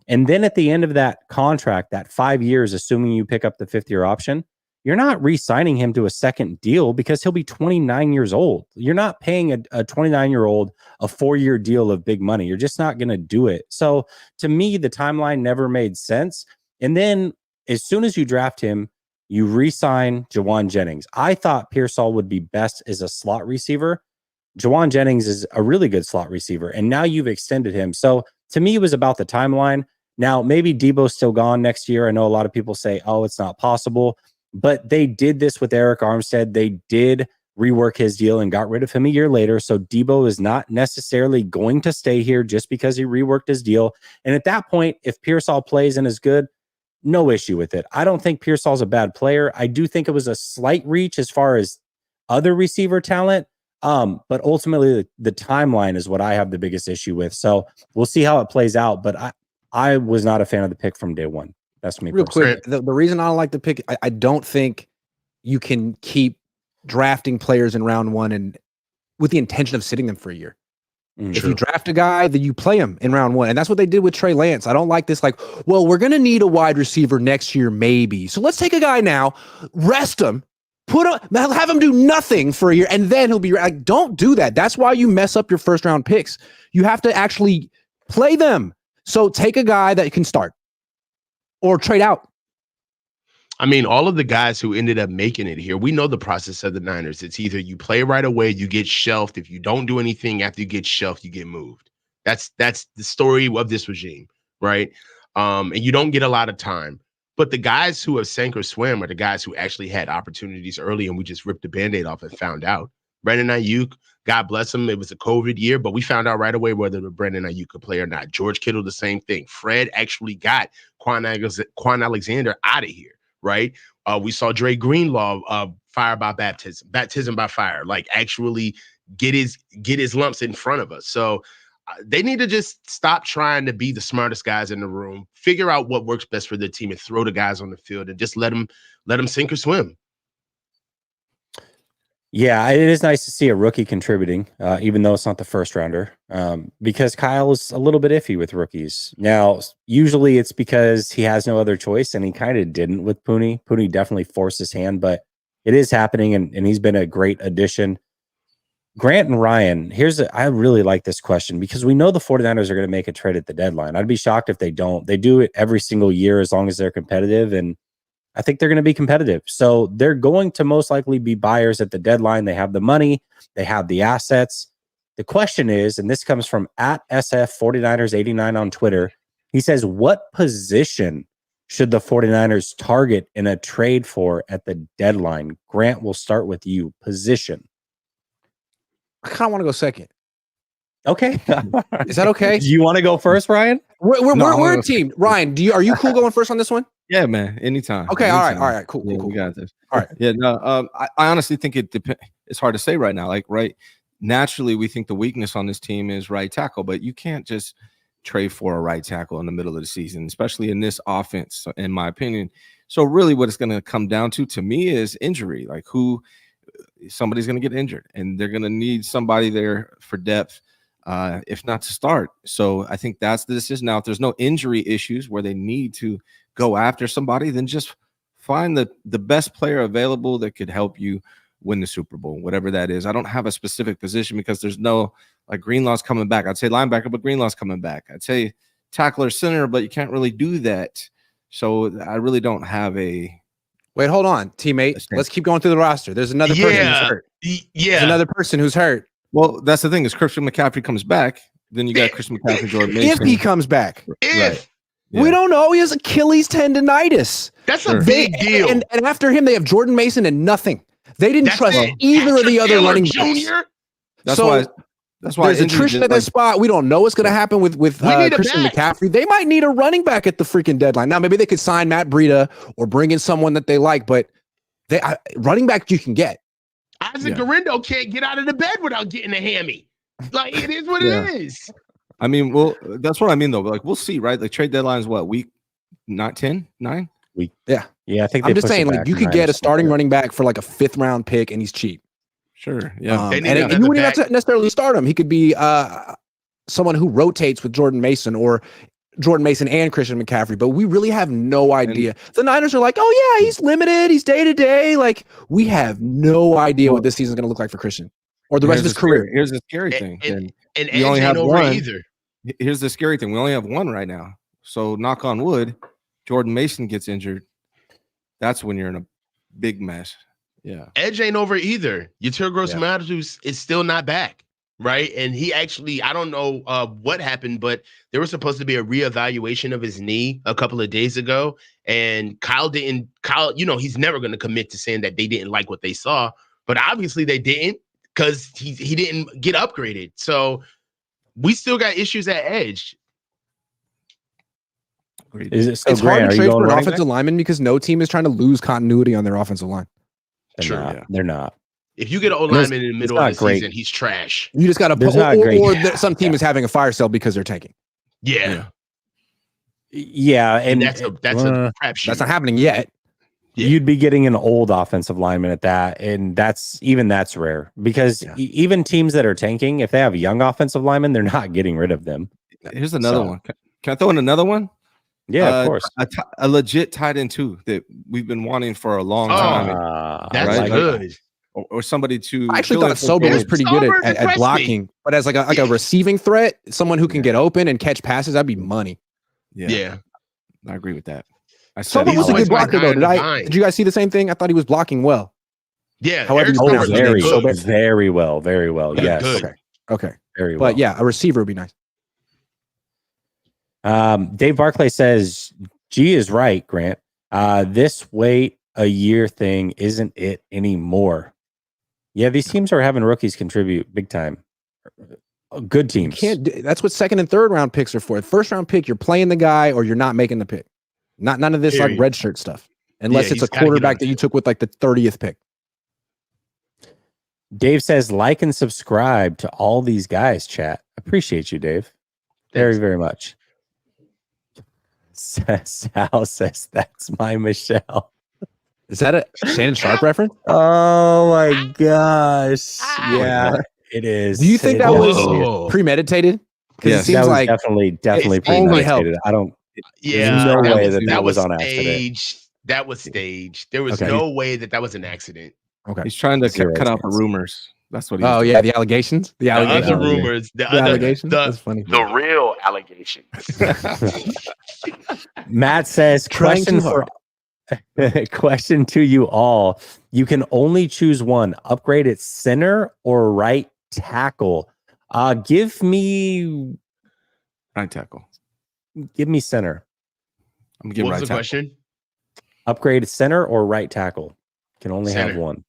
And then at the end of that contract, that 5 years, assuming you pick up the 5th-year option, you're not re-signing him to a second deal because he'll be 29 years old. You're not paying a 29-year-old a 4-year deal of big money. You're just not going to do it. So to me, the timeline never made sense. And then as soon as you draft him, you re-sign Jawan Jennings. I thought Pearsall would be best as a slot receiver. Jawan Jennings is a really good slot receiver, and now you've extended him. So to me, it was about the timeline. Now, maybe Debo's still gone next year. I know a lot of people say, oh, it's not possible. But they did this with Eric Armstead. They did rework his deal and got rid of him a year later. So Debo is not necessarily going to stay here just because he reworked his deal. And at that point, if Pearsall plays and is good, no issue with it. I don't think Pearsall's a bad player. I do think it was a slight reach as far as other receiver talent. But ultimately, the timeline is what I have the biggest issue with. So we'll see how it plays out. But I was not a fan of the pick from day one. That's me. Real personally. quick, the reason I don't like the pick, I don't think you can keep drafting players in round one and with the intention of sitting them for a year. If you draft a guy, then you play him in round one. And that's what they did with Trey Lance. I don't like this, like, well, we're going to need a wide receiver next year, maybe. So let's take a guy now, rest him, have him do nothing for a year, and then he'll be like, don't do that. That's why you mess up your first round picks. You have to actually play them. So take a guy that can start or trade out. I mean, all of the guys who ended up making it here, we know the process of the Niners. It's either you play right away, you get shelved. If you don't do anything after you get shelved, you get moved. That's the story of this regime, right? And you don't get a lot of time. But the guys who have sank or swam are the guys who actually had opportunities early, and we just ripped the Band-Aid off and found out. Brandon Ayuk, God bless him, it was a COVID year, but we found out right away whether Brandon Ayuk could play or not. George Kittle, the same thing. Fred actually got Quan Alexander out of here. Right. We saw Dre Greenlaw fire by baptism by fire, like actually get his lumps in front of us. So they need to just stop trying to be the smartest guys in the room, figure out what works best for their team and throw the guys on the field and just let them sink or swim. Yeah, it is nice to see a rookie contributing, even though it's not the first rounder, because Kyle is a little bit iffy with rookies. Now, usually it's because he has no other choice, and he kind of didn't with Pooney. Pooney definitely forced his hand, but it is happening, and he's been a great addition. Grant and Ryan, I really like this question because we know the 49ers are going to make a trade at the deadline. I'd be shocked if they don't. They do it every single year as long as they're competitive, and I think they're going to be competitive. So they're going to most likely be buyers at the deadline. They have the money. They have the assets. The question is, and this comes from at SF49ers89 on Twitter. He says, what position should the 49ers target in a trade for at the deadline? Grant, we'll start with you. Position. I kind of want to go second. Okay. Is that okay? Do you want to go first, Ryan? We're a team. Ryan, are you cool going first on this one? Yeah, man. Anytime. Okay. Anytime. All right. Cool. Yeah, Cool. we got this. All right. Yeah. No. I honestly think it depends. It's hard to say right now. Like, right. Naturally, we think the weakness on this team is right tackle, but you can't just trade for a right tackle in the middle of the season, especially in this offense, in my opinion. So really, what it's going to come down to me is injury. Like, somebody's going to get injured, and they're going to need somebody there for depth. If not to start. So I think that's the decision. Now, if there's no injury issues where they need to go after somebody, then just find the best player available that could help you win the Super Bowl, whatever that is. I don't have a specific position because there's no, like, Greenlaw's coming back. I'd say linebacker, but Greenlaw's coming back. I'd say tackler, center, but you can't really do that. So I really don't have a... Wait, hold on, teammate. Let's keep going through the roster. There's another person who's hurt. There's another person who's hurt. Well, that's the thing is Christian McCaffrey comes back, then you got Christian McCaffrey, Jordan Mason. If he comes back. If. Yeah. We don't know. He has Achilles tendonitis. That's a big deal. And after him, they have Jordan Mason and nothing. They didn't trust either of the other running backs. That's why there's attrition at that spot. We don't know what's going to happen with Christian McCaffrey. They might need a running back at the freaking deadline. Now, maybe they could sign Matt Breida or bring in someone that they like, but running back you can get. Isaac Garendo can't get out of the bed without getting a hammy. Like, it is what it is. I mean, well, that's what I mean, though. Like, we'll see, right? Like, trade deadline is what, week 9? Week. Yeah. I think I'm just saying, like, you could get a starting running back for like a 5th round pick, and he's cheap. Sure. Yeah. And you wouldn't have to necessarily start him. He could be someone who rotates with Jordan Mason or Jordan Mason and Christian McCaffrey, but we really have no idea. The Niners are like, oh yeah, he's limited, he's day to day. Like, we have no idea what this season's going to look like for Christian or the rest of his career. Here's the scary thing. And we only have one either. Here's the scary thing. We only have one right now. So knock on wood, Jordan Mason gets injured. That's when you're in a big mess. Yeah. Edge ain't over either. Yatir Gross-Matos is still not back. Right. And he actually, I don't know what happened, but there was supposed to be a reevaluation of his knee a couple of days ago. And Kyle, he's never going to commit to saying that they didn't like what they saw. But obviously they didn't, because he didn't get upgraded. So we still got issues at edge. It's hard to trade for an offensive lineman because no team is trying to lose continuity on their offensive line. They're not. If you get an old lineman in the middle of the season, he's trash. You just got to put, or some team is having a fire sale because they're tanking. Yeah. Yeah, And and that's a crapshoot. That's not happening yet. Yeah. you'd be getting an old offensive lineman at that, and that's rare because even teams that are tanking, if they have young offensive linemen, they're not getting rid of them. Here's another one. Can I throw in another one? Yeah, of course. A legit tight end too that we've been wanting for a long time. That's right? good. Or somebody to. I actually thought Sober was pretty good at blocking, but as like a receiving threat, someone who can get open and catch passes, that'd be money. Yeah. I agree with that. Sober was a good blocker though. Did you guys see the same thing? I thought he was blocking well. Yeah. However, very well. Yes. Good. Okay. Very well. But yeah, a receiver would be nice. Dave Barclay says, G is right, Grant. This wait a year thing isn't it anymore. Yeah, these teams are having rookies contribute big time. Good teams. That's what second and third round picks are for. First round pick, you're playing the guy or you're not making the pick. None of this like red shirt stuff. Unless it's a quarterback that you took with like the 30th pick. Dave says, like and subscribe to all these guys, chat. Appreciate you, Dave. Very, very much. Sal says, that's my Michelle. Is that a Shannon Sharp reference? Oh my gosh. Yeah, it is. Do you think that was premeditated? Because it seems like definitely premeditated. I don't. Yeah, there's no way that was on accident. That was staged. There was no way that was an accident. Okay, he's trying to cut out the rumors. That's what. He's doing. Yeah, the allegations. The other rumors. The allegations. That's funny. The real allegations. Matt says, question to you all. You can only choose one. Upgrade at center or right tackle. Give me right tackle. Give me center. I'm giving right tackle. Question? Upgrade center or right tackle. Can only have one.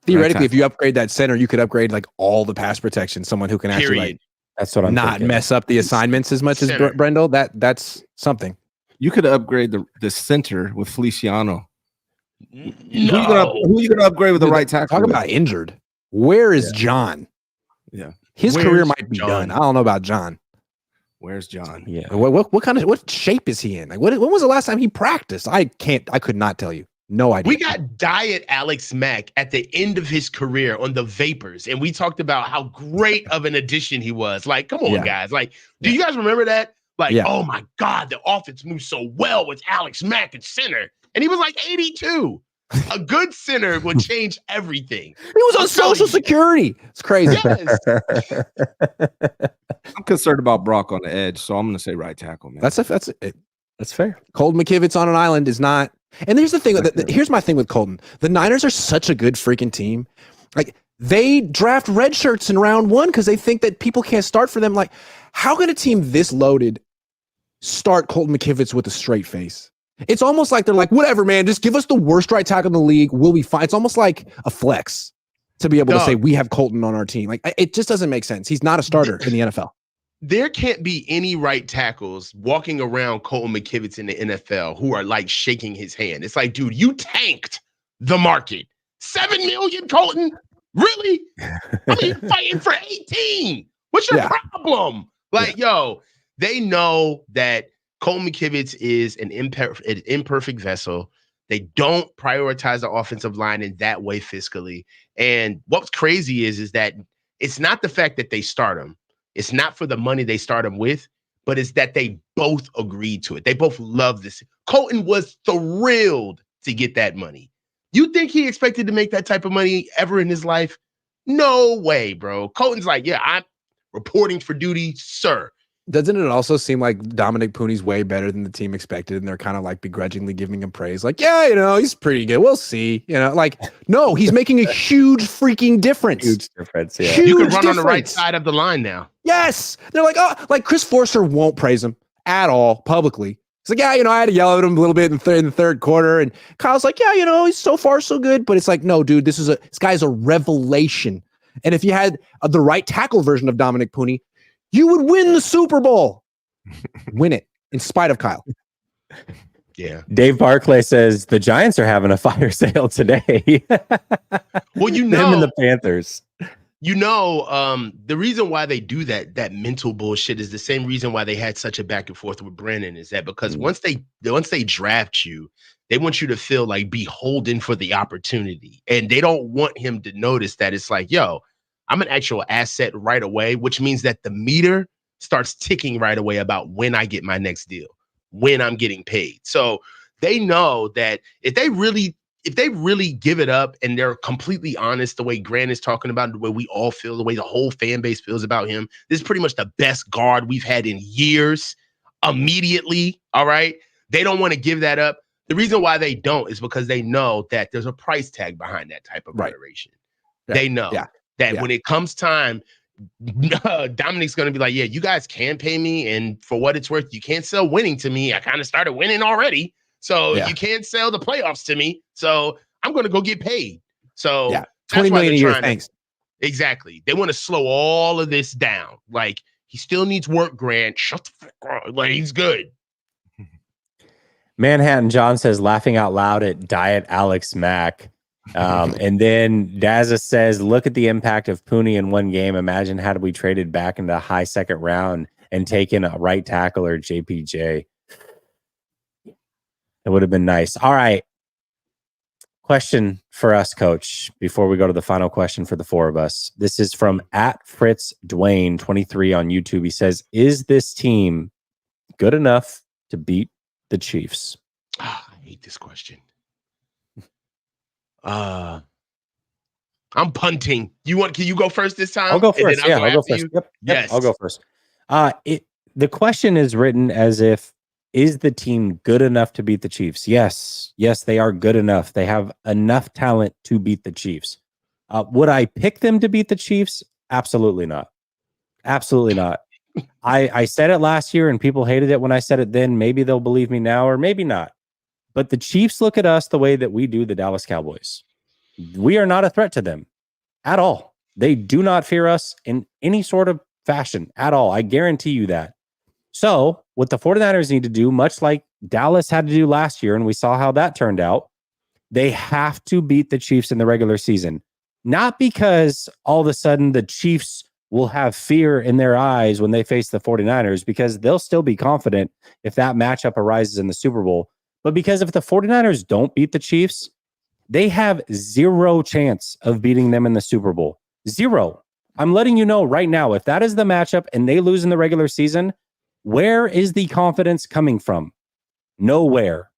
Theoretically, if you upgrade that center, you could upgrade like all the pass protection. Someone who can actually like, that's what I'm not thinking. Mess up the assignments as much as Brendel. That's something. You could upgrade the center with Feliciano. No. Who are you going to upgrade with the right tackle? Talk about injured. Where is John? Yeah, his career might be done. I don't know about John. Where's John? Yeah. What shape is he in? Like when was the last time he practiced? I could not tell you. No idea. We got Diet Alex Mack at the end of his career on the Vapors, and we talked about how great of an addition he was. Like, come on, guys. Like, do you guys remember that? Like, oh my God, the offense moves so well with Alex Mack at center. And he was like 82. A good center would change everything. He was on Social Security. It's crazy. Yes. I'm concerned about Brock on the edge, so I'm going to say right tackle, man. That's fair. Colton McKivitz on an island is not. And here's the thing. Here's my thing with Colton. The Niners are such a good freaking team. Like they draft red shirts in round 1 because they think that people can't start for them. Like, how can a team this loaded start Colton McKivitz with a straight face? It's almost like they're like, whatever, man, just give us the worst right tackle in the league. We'll be fine. It's almost like a flex to be able to say we have Colton on our team. Like, it just doesn't make sense. He's not a starter in the NFL. There can't be any right tackles walking around Colton McKivitz in the NFL who are like shaking his hand. It's like, dude, you tanked the market. 7 million, Colton? Really? I mean, fighting for 18. What's your problem? Like, yo, they know that Colton McKivitz is an imperfect vessel. They don't prioritize the offensive line in that way fiscally. And what's crazy is that it's not the fact that they start him. It's not for the money they start him with, but it's that they both agreed to it. They both love this. Colton was thrilled to get that money. You think he expected to make that type of money ever in his life? No way, bro. Colton's like, yeah, I'm reporting for duty, sir. Doesn't it also seem like Dominic Pooney's way better than the team expected, and they're kind of like begrudgingly giving him praise? Like, yeah, he's pretty good. We'll see. Like, no, he's making a huge freaking difference. Huge difference. Yeah, you can run on the right side of the line now. Yes, they're like, oh, like Chris Forster won't praise him at all publicly. He's like, yeah, I had to yell at him a little bit in the third quarter, and Kyle's like, yeah, he's so far so good, but it's like, no, dude, this guy's a revelation. And if you had the right tackle version of Dominic Pooney, you would win the Super Bowl. Win it in spite of Kyle. Yeah. Dave Barclay says the Giants are having a fire sale today. Well, them and the Panthers. The reason why they do that mental bullshit is the same reason why they had such a back and forth with Brandon, is that because once they draft you, they want you to feel like beholden for the opportunity. And they don't want him to notice that it's like, yo, I'm an actual asset right away, which means that the meter starts ticking right away about when I get my next deal, when I'm getting paid. So they know that if they really give it up and they're completely honest, the way Grant is talking about, the way we all feel, the way the whole fan base feels about him, this is pretty much the best guard we've had in years immediately. All right. They don't want to give that up. The reason why they don't is because they know that there's a price tag behind that type of moderation. Yeah. They know that when it comes time, Dominic's going to be like, yeah, you guys can pay me. And for what it's worth, you can't sell winning to me. I kind of started winning already. So you can't sell the playoffs to me. So I'm going to go get paid. So $20 million a year. Thanks. Exactly. They want to slow all of this down. Like, he still needs work, Grant. Shut the fuck up. Like, he's good. Manhattan John says, laughing out loud at Diet Alex Mack. And then Dazza says, look at the impact of Pooney in one game. Imagine had we traded back into high second round and taken a right tackle or JPJ. It would have been nice. All right. Question for us, Coach, before we go to the final question for the four of us. This is from @FritzDwayne23 on YouTube. He says, is this team good enough to beat the Chiefs? I hate this question. I'm punting. Can you go first this time? I'll go first. I'll go first. Yep. Yes. I'll go first. The question is written as if, is the team good enough to beat the Chiefs? Yes. Yes, they are good enough. They have enough talent to beat the Chiefs. Would I pick them to beat the Chiefs? Absolutely not. Absolutely not. I said it last year and people hated it when I said it then. Maybe they'll believe me now or maybe not. But the Chiefs look at us the way that we do the Dallas Cowboys. We are not a threat to them at all. They do not fear us in any sort of fashion at all. I guarantee you that. So what the 49ers need to do, much like Dallas had to do last year, and we saw how that turned out, they have to beat the Chiefs in the regular season. Not because all of a sudden the Chiefs will have fear in their eyes when they face the 49ers, because they'll still be confident if that matchup arises in the Super Bowl. But because if the 49ers don't beat the Chiefs, they have zero chance of beating them in the Super Bowl. Zero. I'm letting you know right now, if that is the matchup and they lose in the regular season, where is the confidence coming from? Nowhere.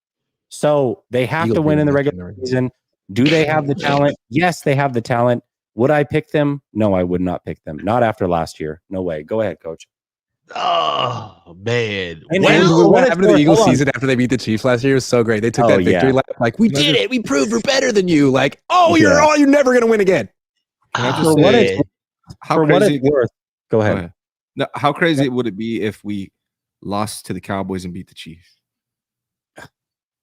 So they have to win in the regular season. Do they have the talent? Yes, they have the talent. Would I pick them? No, I would not pick them. Not after last year. No way. Go ahead, Coach. Oh, man. And what happened to the Eagles season after they beat the Chiefs last year was so great. They took that victory lap. Like, we did it. We proved we're better than you. Like, you're never going to win again. Can I just say, how crazy it's worth? Go ahead. No, how crazy would it be if we lost to the Cowboys and beat the Chiefs?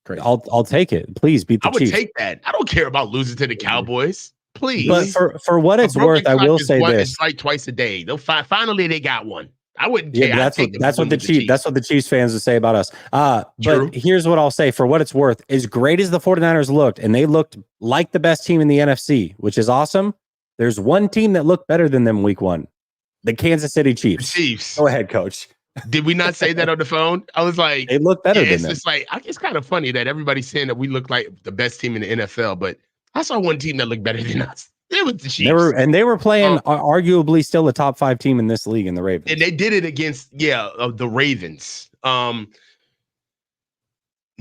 Great. I'll take it. Please beat the Chiefs. I would take that. I don't care about losing to the Cowboys. Please. But for what it's worth, I will say this. It's like twice a day. Finally they got one. I wouldn't care. Yeah, that's what the Chiefs fans would say about us. But here's what I'll say. For what it's worth, as great as the 49ers looked, and they looked like the best team in the NFC, which is awesome. There's one team that looked better than them week one. The Kansas City Chiefs. Go ahead, Coach. Did we not say that on the phone? I was like, they look better than them. It's like, it's kind of funny that everybody's saying that we look like the best team in the NFL, but I saw one team that looked better than us. It was the Chiefs. They were playing arguably still a top 5 team in this league in the Ravens. And they did it against, the Ravens.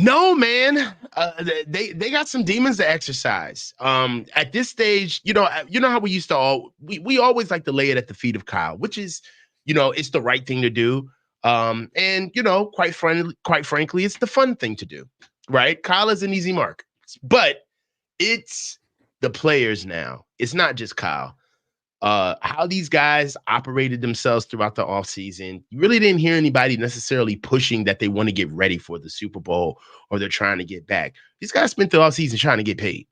No, man. They got some demons to exercise. At this stage, you know how we used to we always like to lay it at the feet of Kyle, which is, it's the right thing to do. And quite frankly, it's the fun thing to do, right? Kyle is an easy mark, but it's the players now. It's not just Kyle. How these guys operated themselves throughout the offseason. You really didn't hear anybody necessarily pushing that they want to get ready for the Super Bowl or they're trying to get back. These guys spent the offseason trying to get paid,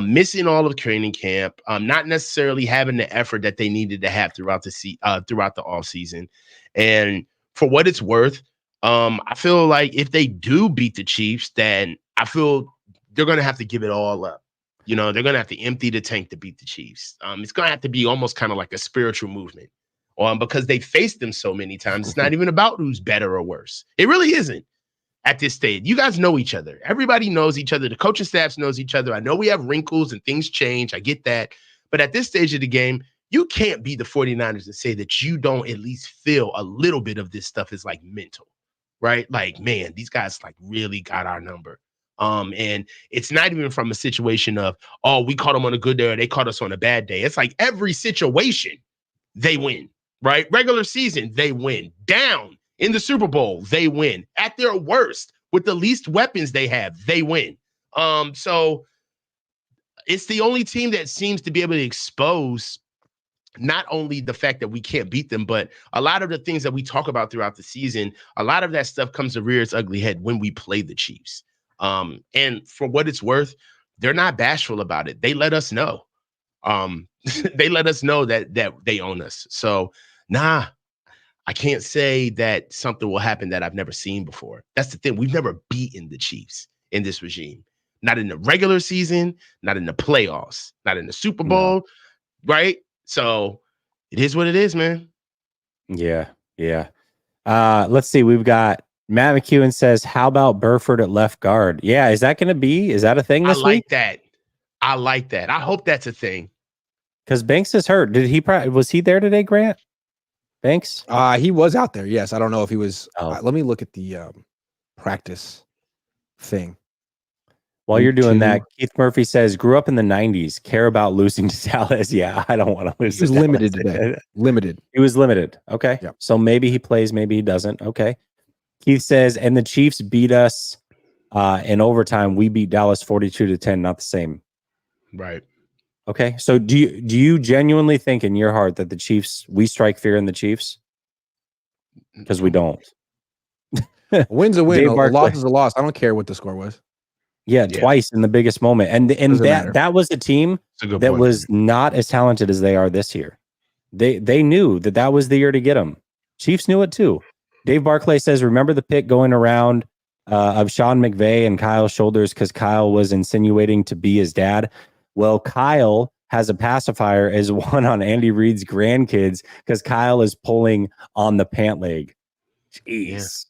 missing all of training camp, not necessarily having the effort that they needed to have throughout the offseason. And for what it's worth, I feel like if they do beat the Chiefs, then I feel they're going to have to give it all up. You know, they're going to have to empty the tank to beat the Chiefs. It's going to have to be almost kind of like a spiritual movement. Because they faced them so many times. It's not even about who's better or worse. It really isn't at this stage. You guys know each other. Everybody knows each other. The coaching staffs knows each other. I know we have wrinkles and things change. I get that. But at this stage of the game, you can't be the 49ers and say that you don't at least feel a little bit of this stuff is like mental, right? Like, man, these guys like really got our number. And it's not even from a situation of, oh, we caught them on a good day or they caught us on a bad day. It's like every situation they win, right? Regular season, they win. Down in the Super Bowl, they win. At their worst, with the least weapons they have, they win. So it's the only team that seems to be able to expose not only the fact that we can't beat them, but a lot of the things that we talk about throughout the season, a lot of that stuff comes to rear its ugly head when we play the Chiefs. And for what it's worth, they're not bashful about it. They let us know. They let us know that they own us. So, I can't say that something will happen that I've never seen before. That's the thing. We've never beaten the Chiefs in this regime. Not in the regular season, not in the playoffs, not in the Super Bowl, right? So it is what it is, man. Yeah. Let's see. We've got Matt McEwen says, how about Burford at left guard? Yeah, is that a thing this week? I like that. I hope that's a thing. Because Banks is hurt. Was he there today, Grant? Banks? He was out there. Yes. I don't know if he was. Oh. Let me look at the practice thing. While you're doing that, Keith Murphy says, grew up in the 90s, care about losing to Dallas. Yeah, I don't want to lose. He was limited today. Limited. He was limited. Okay. Yep. So maybe he plays, maybe he doesn't. Okay. Keith says, and the Chiefs beat us in overtime. We beat Dallas 42-10, not the same. Right. Okay. So do you genuinely think in your heart that the Chiefs, we strike fear in the Chiefs? Because we don't. A win's a win. Dave A loss is a loss. I don't care what the score was. Yeah, twice in the biggest moment. And that was a team that was not as talented as they are this year. They knew that was the year to get them. Chiefs knew it too. Dave Barclay says, remember the pick going around of Sean McVay and Kyle's shoulders because Kyle was insinuating to be his dad? Well, Kyle has a pacifier as one on Andy Reid's grandkids because Kyle is pulling on the pant leg. Jeez.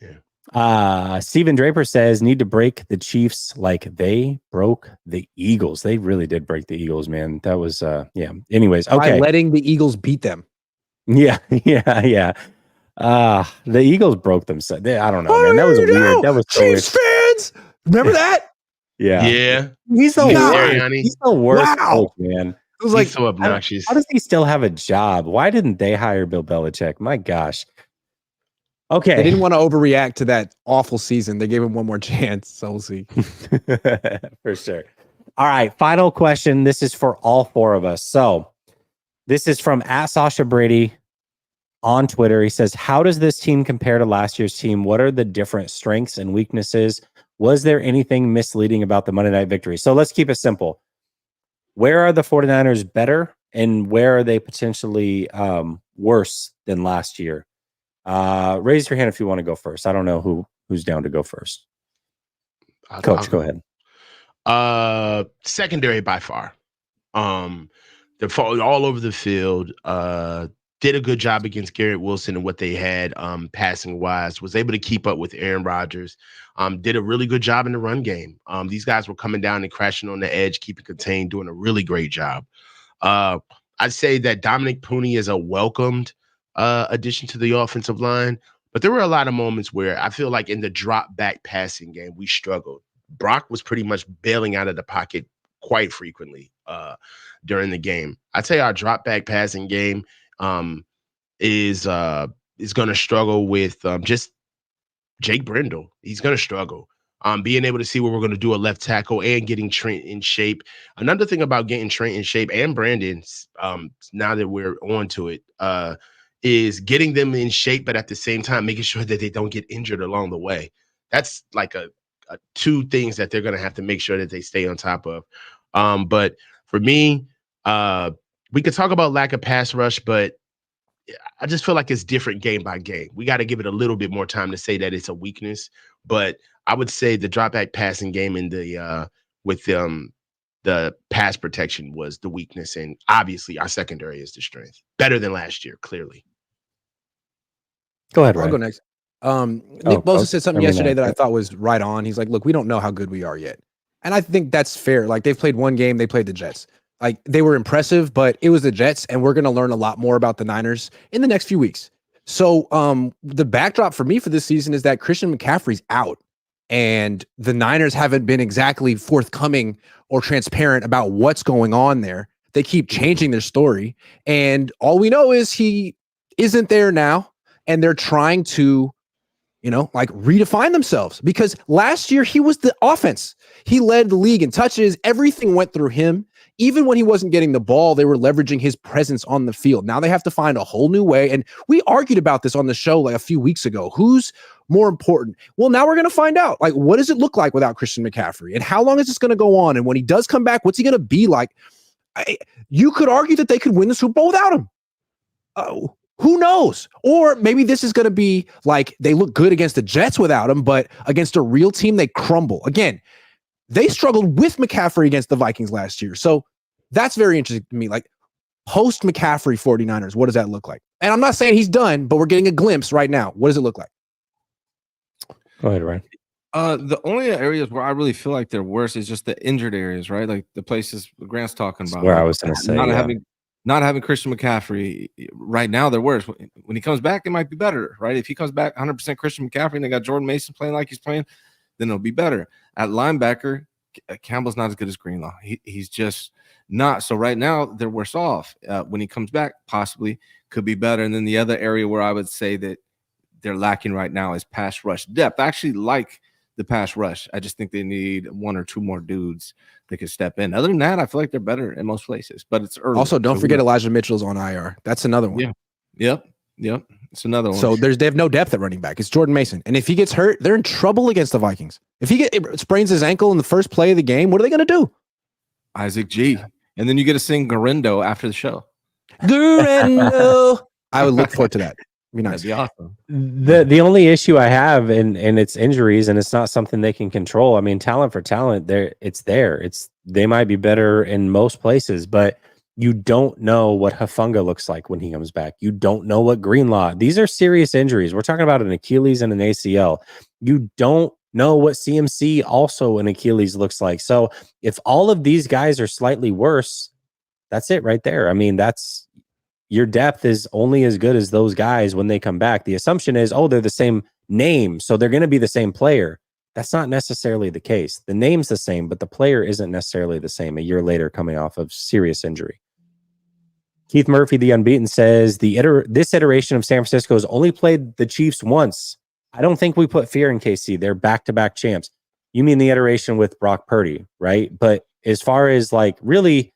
Yeah. Steven Draper says, need to break the Chiefs like they broke the Eagles. They really did break the Eagles, man. That was, yeah. Anyways, okay. By letting the Eagles beat them. Yeah. The Eagles broke them. So I don't know, man. That was weird. That was Chiefs fans. Remember that? Yeah. He's the worst. He's the worst coach, man. It was like so obnoxious. How does he still have a job? Why didn't they hire Bill Belichick? My gosh. Okay. They didn't want to overreact to that awful season. They gave him one more chance. So we'll see. For sure. All right. Final question. This is for all four of us. So this is from @Sasha Brady on Twitter. He says, how does this team compare to last year's team? What are the different strengths and weaknesses? Was there anything misleading about the Monday night victory? So let's keep it simple. Where are the 49ers better and where are they potentially worse than last year? Raise your hand if you want to go first. I don't know who's down to go first. Coach, go ahead. Secondary by far. They're all over the field. Did a good job against Garrett Wilson and what they had passing wise. Was able to keep up with Aaron Rodgers. Did a really good job in the run game. These guys were coming down and crashing on the edge, keeping contained, doing a really great job. I'd say that Dominic Pooney is a welcomed addition to the offensive line, but there were a lot of moments where I feel like in the drop back passing game, we struggled. Brock was pretty much bailing out of the pocket quite frequently during the game. I'd say our drop back passing game is going to struggle with just Jake Brendel. He's going to struggle. Being able to see what we're going to do at left tackle and getting Trent in shape. Another thing about getting Trent in shape and Brandon, now that we're on to it, is getting them in shape, but at the same time, making sure that they don't get injured along the way. That's like a two things that they're going to have to make sure that they stay on top of. But for me, we could talk about lack of pass rush, but I just feel like it's different game by game. We got to give it a little bit more time to say that it's a weakness. But I would say the drop back passing game and the with the pass protection was the weakness, and obviously our secondary is the strength. Better than last year, clearly. Go ahead, I'll Ryan. go next. Nick Bosa said something yesterday that I right. thought was right on. He's like, look, we don't know how good we are yet. And I think that's fair. Like, they've played one game, they played the Jets. Like, they were impressive, but it was the Jets, and we're going to learn a lot more about the Niners in the next few weeks. So the backdrop for me for this season is that Christian McCaffrey's out, and the Niners haven't been exactly forthcoming or transparent about what's going on there. They keep changing their story, and all we know is he isn't there now, and they're trying to, like, redefine themselves, because last year he was the offense. He led the league in touches. Everything went through him. Even when he wasn't getting the ball, they were leveraging his presence on the field. Now they have to find a whole new way. And we argued about this on the show like a few weeks ago. Who's more important? Well, now we're going to find out. Like, what does it look like without Christian McCaffrey? And how long is this going to go on? And when he does come back, what's he going to be like? You could argue that they could win the Super Bowl without him. Who knows? Or maybe this is going to be like they look good against the Jets without him, but against a real team, they crumble. Again, they struggled with McCaffrey against the Vikings last year. So that's very interesting to me. Like, post McCaffrey 49ers, what does that look like? And I'm not saying he's done, but we're getting a glimpse right now. What does it look like? Go ahead, Ryan. The only areas where I really feel like they're worse is just the injured areas, right? Like the places Grant's talking about. Where I was going to say, not having Christian McCaffrey right now, they're worse. When he comes back, it might be better, right? If he comes back 100% Christian McCaffrey and they got Jordan Mason playing like he's playing, then it'll be better. At linebacker, Campbell's not as good as Greenlaw. He's just not. So right now, they're worse off. When he comes back, possibly could be better. And then the other area where I would say that they're lacking right now is pass rush depth. I actually like the pass rush. I just think they need one or two more dudes that could step in. Other than that, I feel like they're better in most places, but it's early. Also, don't forget Elijah Mitchell's on IR. That's another one. Yeah. Yep. It's another one. So they have no depth at running back. It's Jordan Mason. And if he gets hurt, they're in trouble against the Vikings. If he sprains his ankle in the first play of the game, what are they going to do? Isaac G. And then you get to sing Garindo after the show. Garindo. I would look forward to that. Be nice. That'd be awesome. The only issue I have and it's injuries, and it's not something they can control. I mean, talent for talent, it's there. They might be better in most places, but you don't know what Hufanga looks like when he comes back. You don't know what Greenlaw. These are serious injuries. We're talking about an Achilles and an ACL. You don't know what CMC, also an Achilles, looks like. So if all of these guys are slightly worse, that's it right there. I mean, your depth is only as good as those guys when they come back. The assumption is, they're the same name, so they're going to be the same player. That's not necessarily the case. The name's the same, but the player isn't necessarily the same a year later coming off of serious injury. Keith Murphy, the unbeaten, says this iteration of San Francisco has only played the Chiefs once. I don't think we put fear in KC. They're back-to-back champs. You mean the iteration with Brock Purdy, right? But as far as really,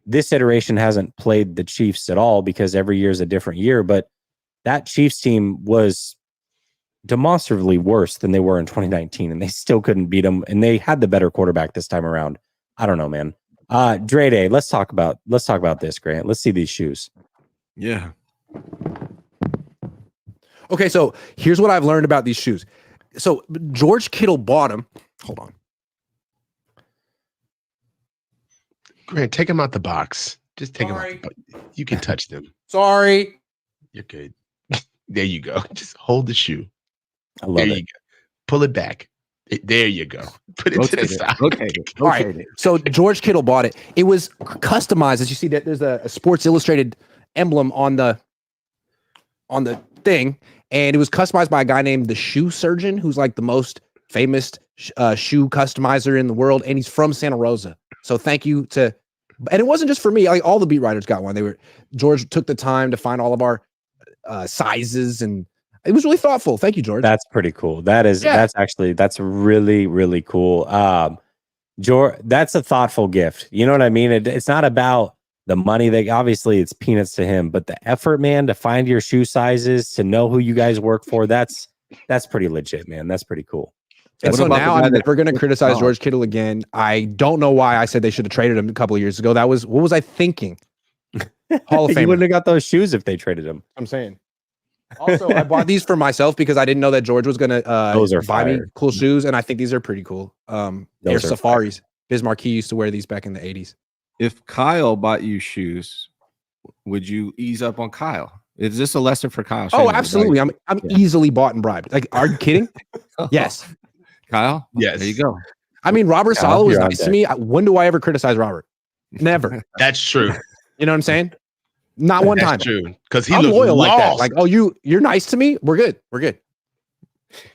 this iteration hasn't played the Chiefs at all because every year is a different year. But that Chiefs team was demonstrably worse than they were in 2019, and they still couldn't beat them. And they had the better quarterback this time around. I don't know, man. Dre Day, let's talk about this, Grant. Let's see these shoes. Yeah. Okay, so here's what I've learned about these shoes. So George Kittle bought them. Hold on. Grant, take them out the box. Just take them out the box. You can touch them. Sorry. You're good. There you go. Just hold the shoe. I love there it. You go. Pull it back. There you go. Put it to the side. Rotate it. All right. So George Kittle bought it. It was customized. As you see, that there's a Sports Illustrated emblem on the thing, and it was customized by a guy named the Shoe Surgeon, who's like the most famous shoe customizer in the world, and he's from Santa Rosa. So thank you to, and it wasn't just for me. Like, all the beat writers got one. George took the time to find all of our sizes, and it was really thoughtful. Thank you, George. That's pretty cool. That's really, really cool. George, that's a thoughtful gift. You know what I mean? It's not about the money. Obviously it's peanuts to him, but the effort, man, to find your shoe sizes, to know who you guys work for, that's pretty legit, man. That's pretty cool. And so now I'm never going to criticize George Kittle again. I don't know why I said they should have traded him a couple of years ago. What was I thinking? Hall of Famer. You wouldn't have got those shoes if they traded him. I'm saying. Also, I bought these for myself because I didn't know that George was going to buy me cool shoes, and I think these are pretty cool. Air Safaris. Biz Marquee used to wear these back in the 80s. If Kyle bought you shoes, would you ease up on Kyle? Is this a lesson for Kyle? Oh, Shanahan? absolutely. I'm easily bought and bribed. Like, are you kidding? Yes. Kyle? Yes. There you go. I mean, Robert Kyle, Saleh was you're on nice to deck. me. When do I ever criticize Robert? Never. That's true. You know what I'm saying? Not one That's time. true. Because he I'm looks loyal lost. like that. Like, oh, you're nice to me. We're good. We're good.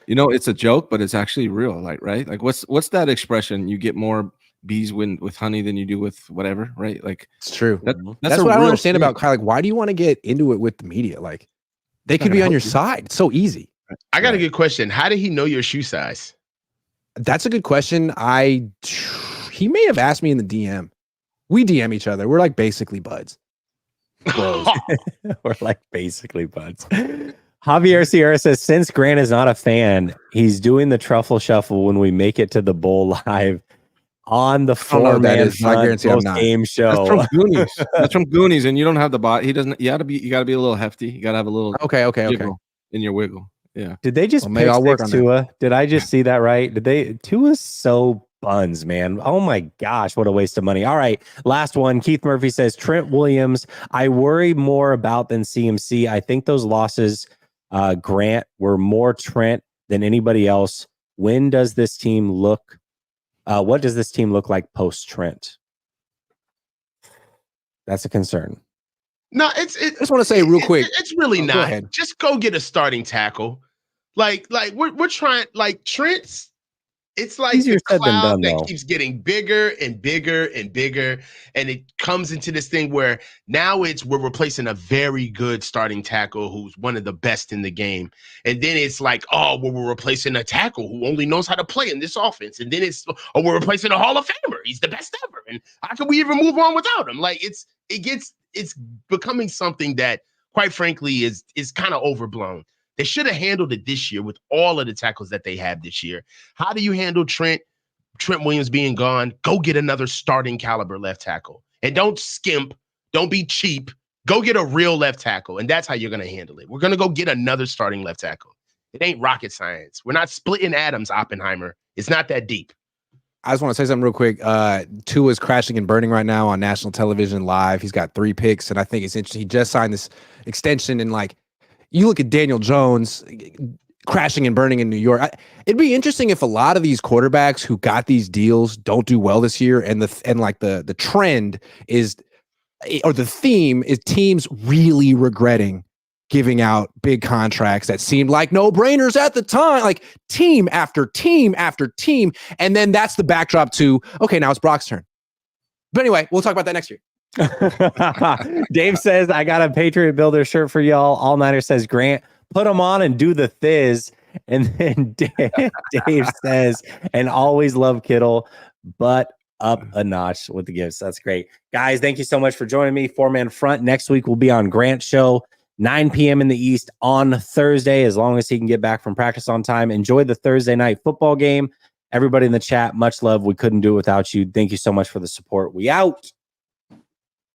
You know, it's a joke, but it's actually real. Like, right? Like, what's that expression? You get more bees with honey than you do with whatever, right? Like, It's true. that's That's a what I don't real understand thing. about Kyle. Like, why do you want to get into it with the media? Like, they could Gotta be on help your you. side. It's so easy. I got a Right. good question. How did he know your shoe size? That's a good question. He may have asked me in the DM. We DM each other. We're like basically buds. Bros. We're like basically buds. Javier Sierra says, since Grant is not a fan, he's doing the truffle shuffle when we make it to the bowl live on the don't know what that 4-man is, but I front guarantee I'm not. game That's show. from Goonies. That's from Goonies, and you don't have the bot. He doesn't. You gotta be a little hefty. You gotta have a little Okay. jiggle in your wiggle. Yeah. Did they just Well, maybe pick I'll work six on that. Tua? Did I just see that right? Tua's so buns, man. Oh my gosh, what a waste of money. All right, last one. Keith Murphy says, Trent Williams, I worry more about than CMC. I think those losses, Grant, were more Trent than anybody else. When does this team look? What does this team look like post Trent? That's a concern. No, I just want to say real quick. It's really Oh, go not. ahead. Just go get a starting tackle. Like we're trying. Like Trent's. It's like Easier the said than cloud done, that though. keeps getting bigger and bigger and bigger, and it comes into this thing where now we're replacing a very good starting tackle who's one of the best in the game, and then it's like, oh, well, we're replacing a tackle who only knows how to play in this offense, and then it's, oh, we're replacing a Hall of Famer. He's the best ever, and how can we even move on without him? Like it's becoming something that, quite frankly, is kind of overblown. They should have handled it this year with all of the tackles that they have this year. How do you handle Trent Williams being gone? Go get another starting caliber left tackle. And don't skimp. Don't be cheap. Go get a real left tackle. And that's how you're going to handle it. We're going to go get another starting left tackle. It ain't rocket science. We're not splitting atoms, Oppenheimer. It's not that deep. I just want to say something real quick. Tua is crashing and burning right now on national television live. He's got 3 picks, and I think it's interesting. He just signed this extension, and like, you look at Daniel Jones crashing and burning in New York. It'd be interesting if a lot of these quarterbacks who got these deals don't do well this year, and the trend is, or the theme is, teams really regretting giving out big contracts that seemed like no-brainers at the time, like team after team after team, and then that's the backdrop to, okay, now it's Brock's turn. But anyway, we'll talk about that next year. Dave says, I got a Patriot Builder shirt for y'all. All Nighter says, Grant, put them on and do the thiz. And then Dave says, and always love Kittle, but up a notch with the gifts. That's great. Guys, thank you so much for joining me. 4-man front. Next week will be on Grant's show, 9 p.m. in the East on Thursday, as long as he can get back from practice on time. Enjoy the Thursday night football game. Everybody in the chat, much love. We couldn't do it without you. Thank you so much for the support. We out.